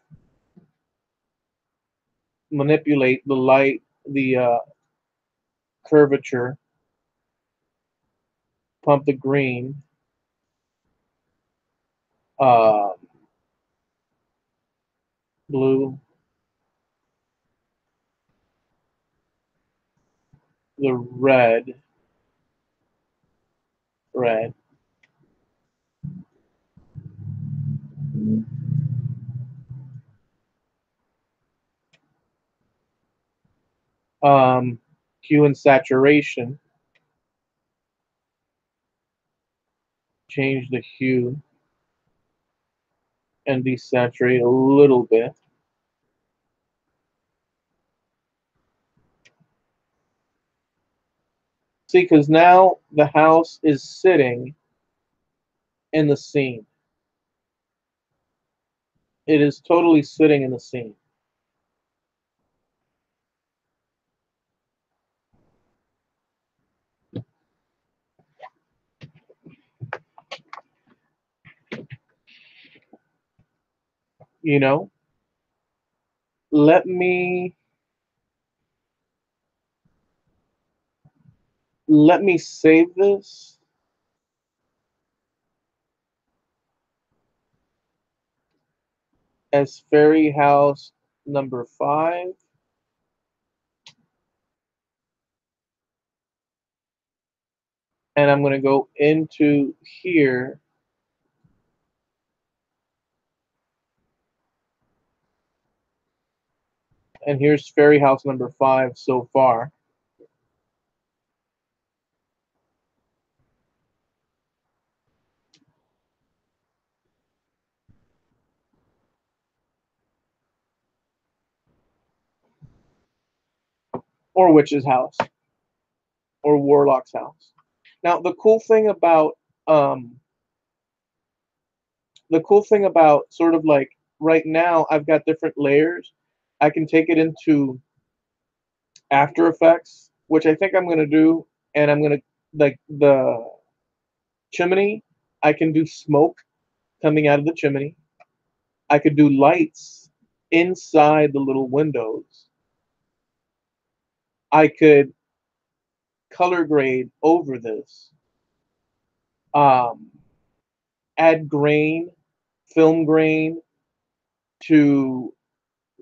manipulate the light, the curvature, pump the green, uh, blue, the red, hue and saturation, change the hue and desaturate a little bit. See, because now the house is sitting in the scene. It is totally sitting in the scene. you know? Let me save this as Fairy House number 5. And I'm going to go into here. And here's Fairy House number 5 so far. Or Witch's house. Or Warlock's house. Now um the cool thing about sort of like right now I've got different layers. I can take it into After Effects, which I think I'm going to do, and I'm going to like the chimney, I can do smoke coming out of the chimney. I could do lights inside the little windows. I could color grade over this. Um, Add grain, film grain to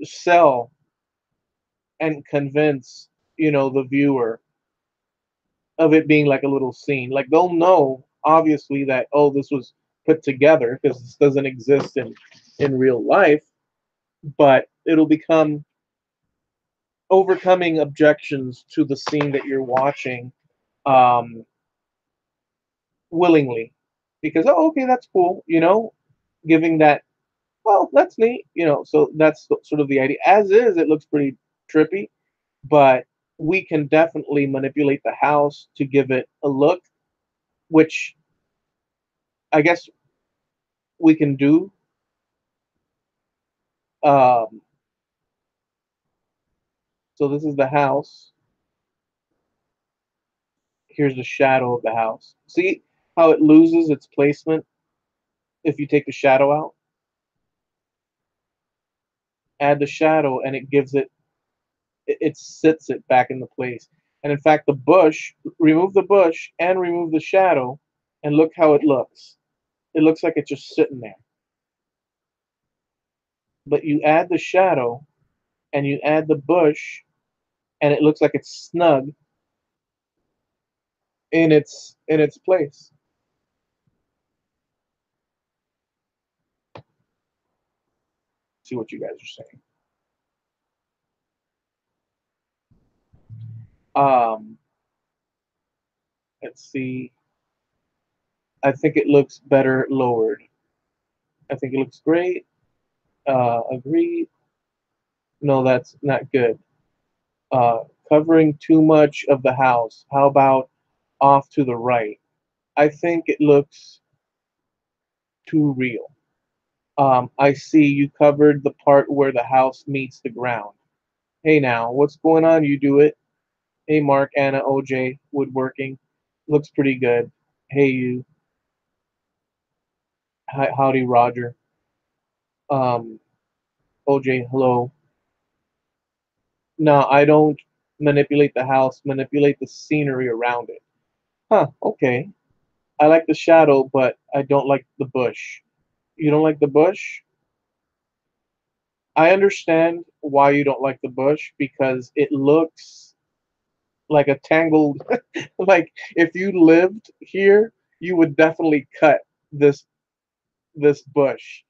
sell and convince, the viewer of it being like a little scene. Like they'll know obviously that, oh, this was put together because this doesn't exist in real life, but it'll become overcoming objections to the scene that you're watching, um, willingly, because, oh, okay, that's cool, giving that, well, that's neat, so that's sort of the idea. As is, it looks pretty trippy, but we can definitely manipulate the house to give it a look, which I guess we can do. um, so this is the house. Here's the shadow of the house. See how it loses its placement if you take the shadow out? Add the shadow and it gives it sits it back into place. And in fact, the bush, remove the bush and remove the shadow, and look how it looks. It looks like it's just sitting there. But you add the shadow and you add the bush, and it looks like it's snug in its place. See what you guys are saying. Um, let's see. I think it looks better lowered. I think it looks great. Agreed. No, that's not good. Covering too much of the house. How about off to the right? I think it looks too real. I see you covered the part where the house meets the ground. Hey now, what's going on? You do it. Hey Mark, Anna, OJ, woodworking. Looks pretty good. Hey you. Hi, howdy Roger. Um, OJ, hello. No, I don't manipulate the house, manipulate the scenery around it. Huh, okay. I like the shadow, but I don't like the bush. You don't like the bush? I understand why you don't like the bush because it looks like a tangled like if you lived here, you would definitely cut this bush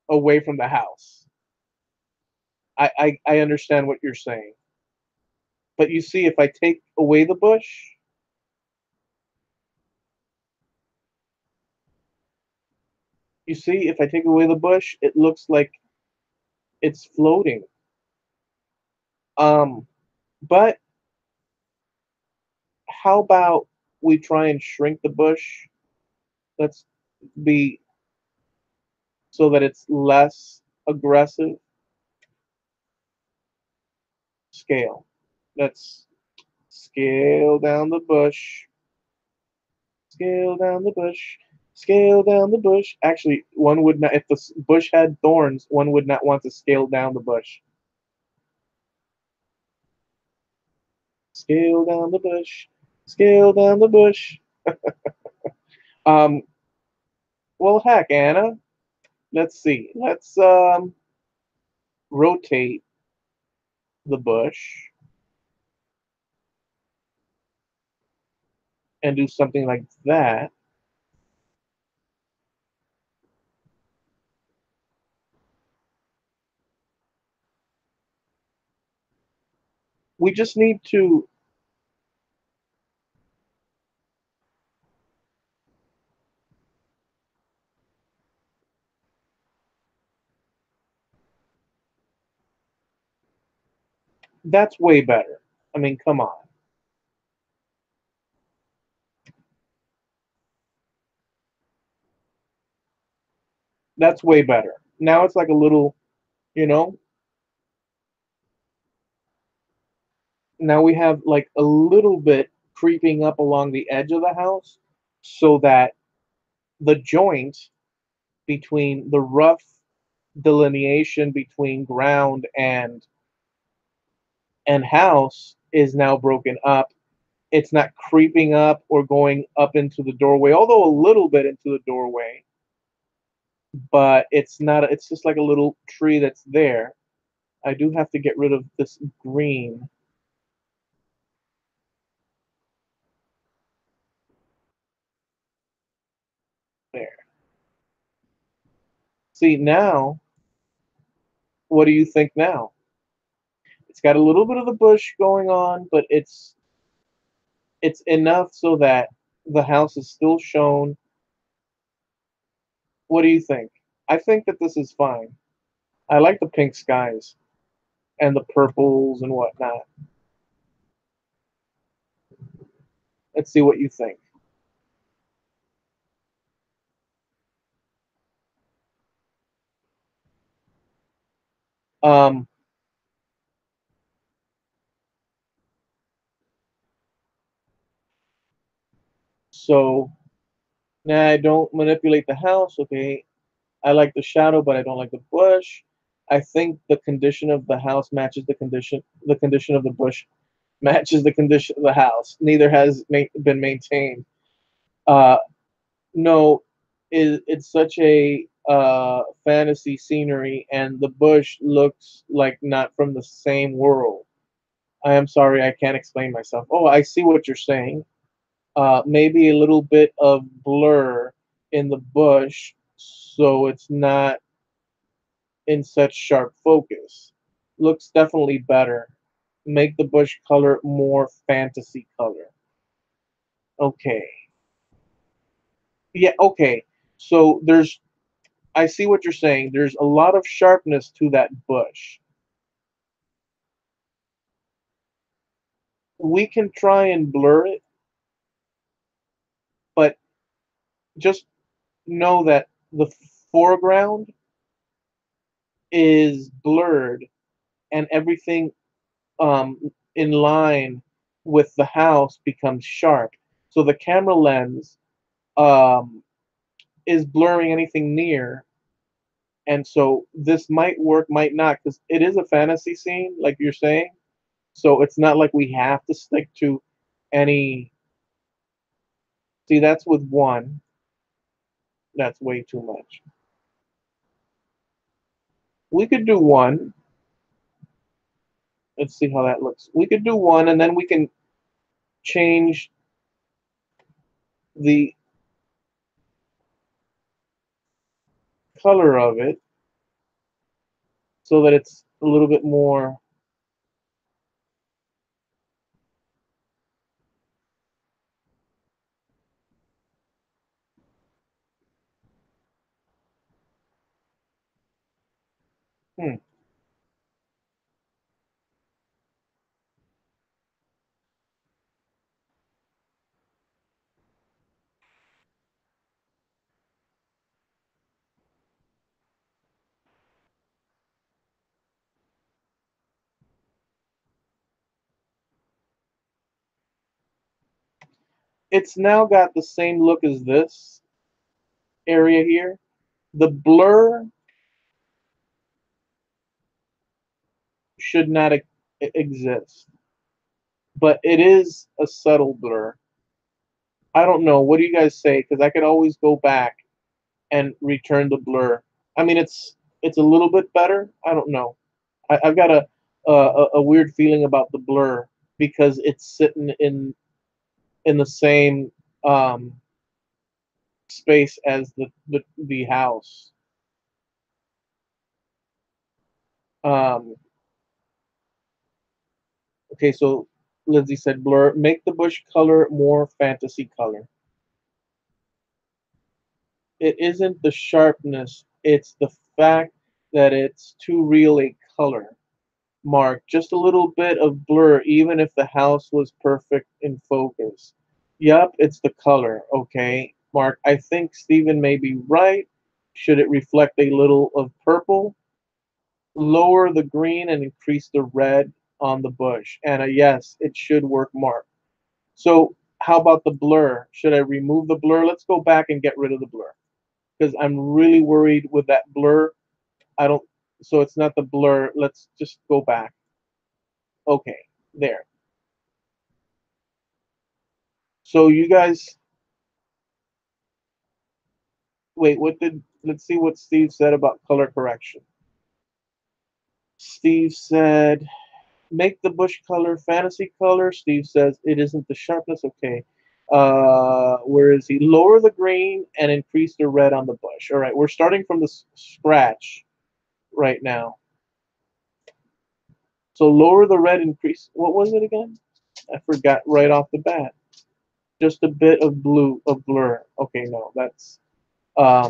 away from the house. I understand what you're saying. But you see, if I take away the bush, you see, if I take away the bush, it looks like it's floating. Um, but how about we try and shrink the bush? Let's be so that it's less aggressive. Scale. Let's scale down the bush. Scale down the bush. Scale down the bush. Actually, one would not. If the bush had thorns, one would not want to scale down the bush. Scale down the bush. Scale down the bush. Um. Well, heck, Anna. Let's see. Let's rotate the bush and do something like that. We just need to. That's way better. I mean, come on. That's way better. Now it's like a little, you know. Now we have like a little bit creeping up along the edge of the house, so that the joint between the rough delineation between ground and house is now broken up. It's not creeping up or going up into the doorway, although a little bit into the doorway, but it's not. It's just like a little tree that's there. I do have to get rid of this green there. See, now, what do you think now? It's got a little bit of the bush going on, but it's enough so that the house is still shown. What do you think? I think that this is fine. I like the pink skies and the purples and whatnot. Let's see what you think. Um, so now I don't manipulate the house. Okay, I like the shadow, but I don't like the bush. I think the condition of the house matches the condition. The condition of the bush matches the condition of the house. Neither has been maintained. Uh, no, it's such a fantasy scenery, and the bush looks like not from the same world. I am sorry, I can't explain myself. Oh, I see what you're saying. Maybe a little bit of blur in the bush, so it's not in such sharp focus. Looks definitely better. Make the bush color more fantasy color. Okay. Yeah, okay. So I see what you're saying. There's a lot of sharpness to that bush. We can try and blur it, but just know that the foreground is blurred and everything in line with the house becomes sharp. So the camera lens um, is blurring anything near. And so this might work, might not, because it is a fantasy scene, like you're saying. So it's not like we have to stick to any. See, that's with one. That's way too much. We could do one. Let's see how that looks. We could do one, and then we can change the color of it so that it's a little bit more. Hmm. It's now got the same look as this, area here. The blur should not exist, but it is a subtle blur. I don't know. What do you guys say? Because I could always go back and return the blur. I mean, it's a little bit better. I don't know. I've got a weird feeling about the blur because it's sitting in the same um, space as the house. Um, okay, so Lindsay said blur. Make the bush color more fantasy color. It isn't the sharpness, it's the fact that it's too real a color. Mark, just a little bit of blur, even if the house was perfect in focus. Yup, it's the color, okay. Mark, I think Stephen may be right. Should it reflect a little of purple? Lower the green and increase the red on the bush. And a yes, it should work, Mark. So how about the blur? Should I remove the blur? Let's go back and get rid of the blur because I'm really worried with that blur. I don't, so it's not the blur. Let's just go back. Okay, there. So you guys, wait, let's see what Steve said about color correction. Steve said, make the bush color fantasy color. Steve says, it isn't the sharpness. Okay. Where is he? Lower the green and increase the red on the bush. All right, we're starting from the scratch right now. So lower the red, increase. What was it again? I forgot right off the bat. Just a bit of blue, of blur. Okay, no, that's. Um,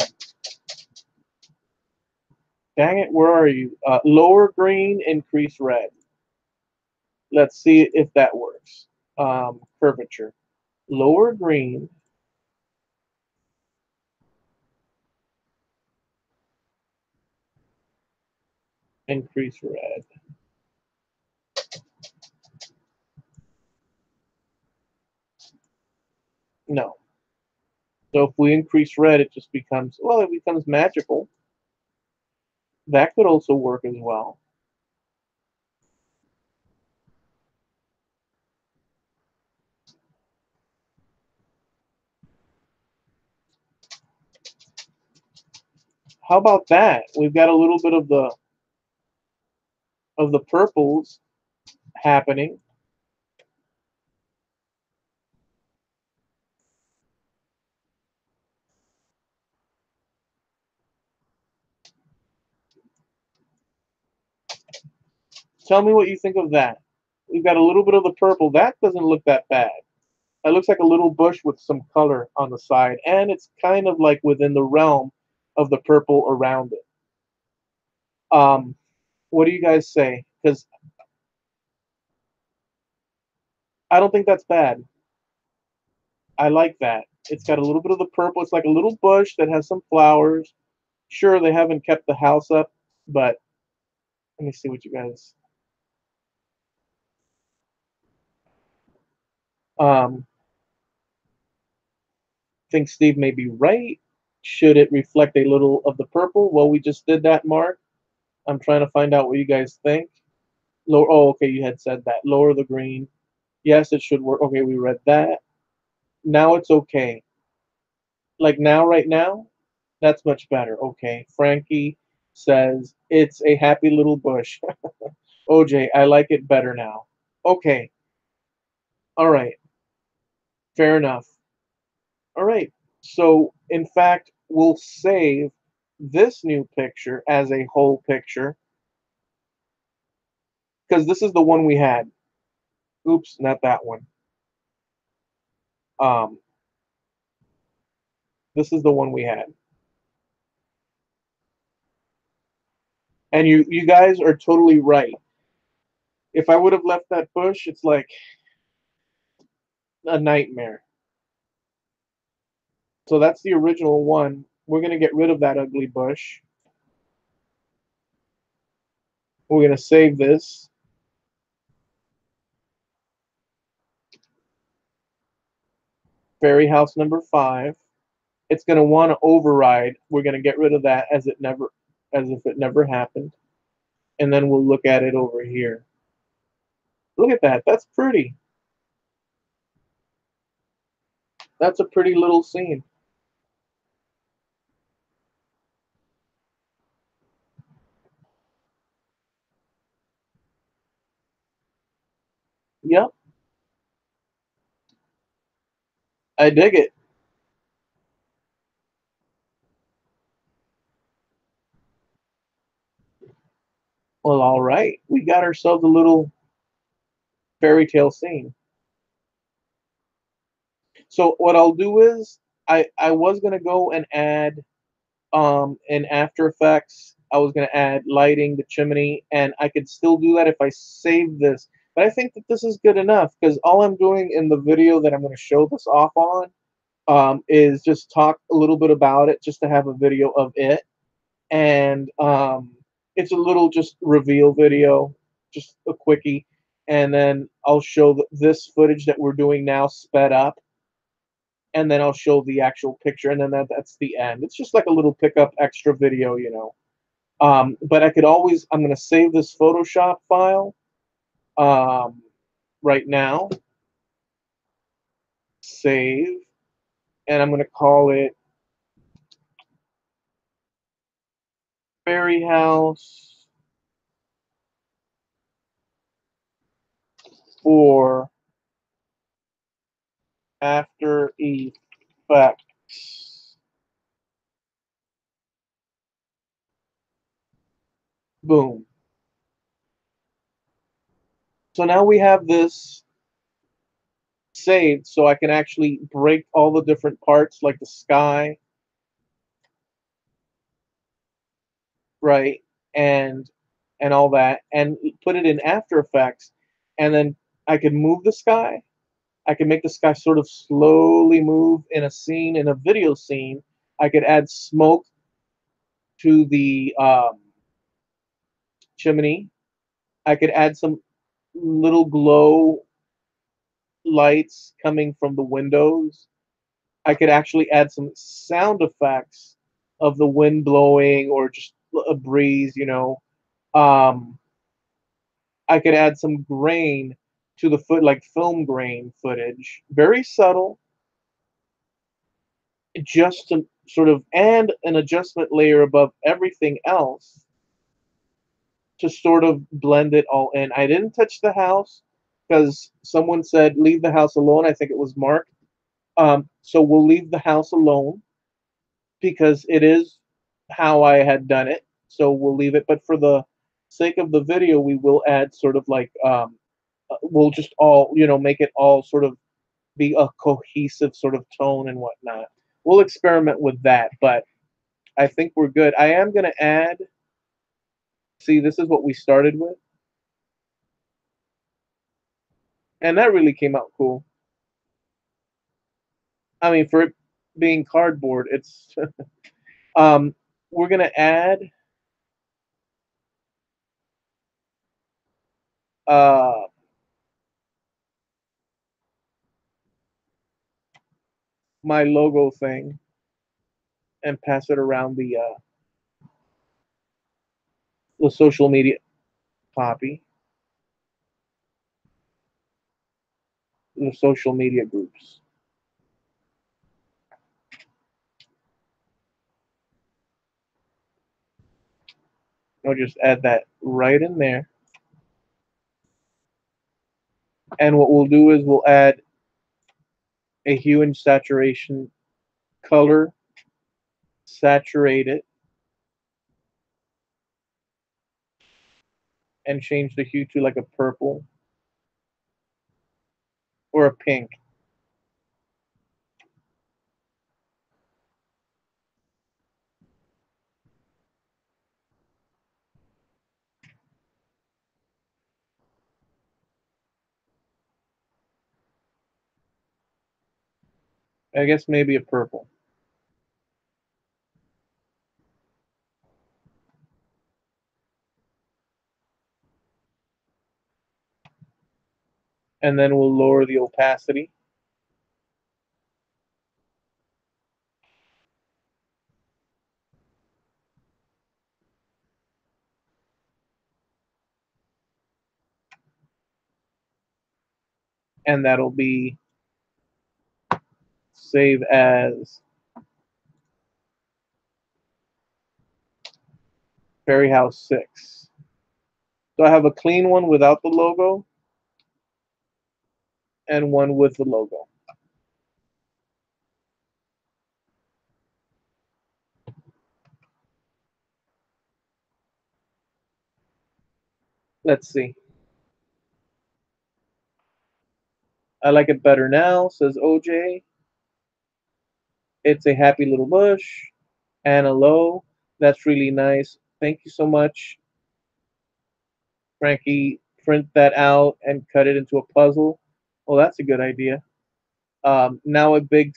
dang it, where are you? Lower green, increase red. Let's see if that works. Curvature. Lower green, increase red. No. So if we increase red, it just becomes, well, it becomes magical. That could also work as well. How about that? We've got a little bit of the purples happening. Tell me what you think of that. We've got a little bit of the purple. That doesn't look that bad. It looks like a little bush with some color on the side, and it's kind of like within the realm of the purple around it. Um, what do you guys say? Because I don't think that's bad. I like that. It's got a little bit of the purple. It's like a little bush that has some flowers. Sure, they haven't kept the house up, but let me see what you guys. Um, think Steve may be right. Should it reflect a little of the purple? Well, we just did that, Mark. I'm trying to find out what you guys think. Lower. Oh, okay, you had said that. Lower the green. Yes, it should work. Okay, we read that. Now it's okay. Like now, right now, that's much better. Okay. Frankie says it's a happy little bush. OJ, I like it better now. Okay. All right. Fair enough. All right. So, in fact, we'll save this new picture as a whole picture because this is the one we had. Oops, not that one. Um, this is the one we had. And you guys are totally right. If I would have left that bush, it's like a nightmare. So that's the original one. We're going to get rid of that ugly bush. We're going to save this. Fairy house number 5. It's going to want to override. We're going to get rid of that as if it never happened. And then we'll look at it over here. Look at that. That's pretty. That's a pretty little scene. Yep, I dig it. Well, all right. We got ourselves a little fairy tale scene. So what I'll do is I was gonna go and add in After Effects. I was gonna add lighting, the chimney, and I could still do that if I save this. But I think that this is good enough because all I'm doing in the video that I'm gonna show this off on is just talk a little bit about it, just to have a video of it, and it's a little just reveal video, just a quickie, and then I'll show this footage that we're doing now sped up, and then I'll show the actual picture, and then that's the end. It's just like a little pickup extra video, you know. But I could always, I'm going to save this Photoshop file um, right now, save, and I'm going to call it Fairy House for After Effects. Boom. So now we have this saved, so I can actually break all the different parts, like the sky, right, and all that, and put it in After Effects, and then I can move the sky. I can make the sky sort of slowly move in a scene, in a video scene. I could add smoke to the chimney. I could add some little glow lights coming from the windows. I could actually add some sound effects of the wind blowing or just a breeze, you know. Um, I could add some grain to the foot, like film grain footage, very subtle, just to sort of, and an adjustment layer above everything else to sort of blend it all in. I didn't touch the house because someone said leave the house alone. I think it was Mark. So we'll leave the house alone because it is how I had done it. So we'll leave it. But for the sake of the video, we will add sort of like we'll just all, you know, make it all sort of be a cohesive sort of tone and whatnot. We'll experiment with that, but I think we're good. I am going to add. See, this is what we started with, and that really came out cool. I mean, for it being cardboard, it's um, we're going to add uh, my logo thing and pass it around the social media copy, the social media groups. I'll just add that right in there. And what we'll do is we'll add a hue and saturation color, saturate it, and change the hue to like a purple or a pink. I guess maybe a purple. And then we'll lower the opacity. and that'll be save as Fairy House 6. So I have a clean one without the logo and one with the logo. Let's see. I like it better now, says OJ. It's a happy little bush. And a low. That's really nice. Thank you so much, Frankie. Print that out and cut it into a puzzle. Well, that's a good idea. Now a big,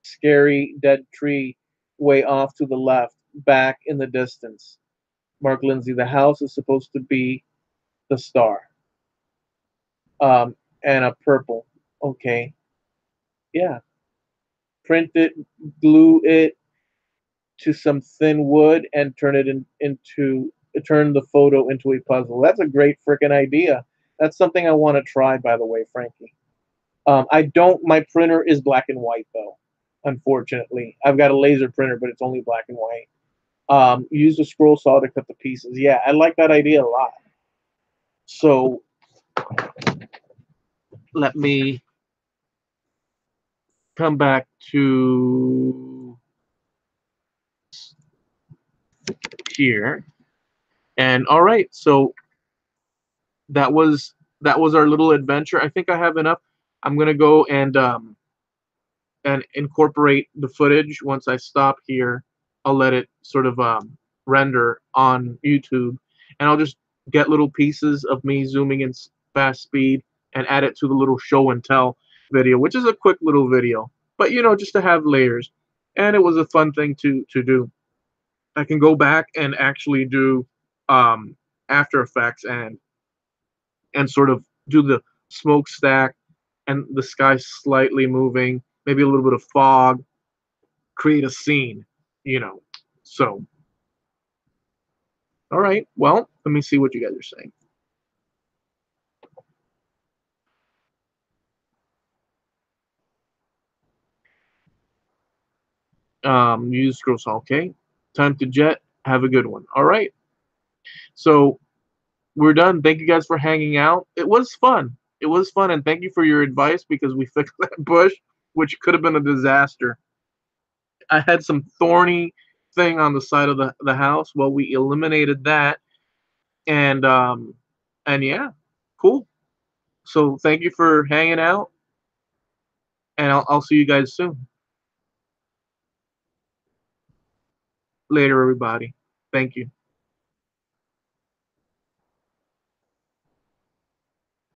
scary, dead tree way off to the left, back in the distance. Mark Lindsay, the house is supposed to be the star. And a purple. Okay. Yeah. Print it, glue it to some thin wood, and turn the photo into a puzzle. That's a great freaking idea. That's something I want to try, by the way, Frankie. I don't. My printer is black and white though. Unfortunately, I've got a laser printer, but it's only black and white. Use a scroll saw to cut the pieces. Yeah, I like that idea a lot. So let me come back to here. And all right, so that was our little adventure. I think I have enough. I'm gonna go and incorporate the footage. Once I stop here, I'll let it sort of render on YouTube, and I'll just get little pieces of me zooming in fast speed and add it to the little show and tell video, which is a quick little video, but just to have layers. And it was a fun thing to do. I can go back and actually do After Effects and sort of do the smokestack and the sky slightly moving, maybe a little bit of fog, create a scene, you know. So, all right, well, let me see what you guys are saying. Use scroll saw, okay. Time to jet. Have a good one. All right. So we're done. Thank you guys for hanging out. It was fun. It was fun, and thank you for your advice because we fixed that bush, which could have been a disaster. I had some thorny thing on the side of the house. Well, we eliminated that, and yeah, cool. So thank you for hanging out, and I'll see you guys soon. Later, everybody. Thank you.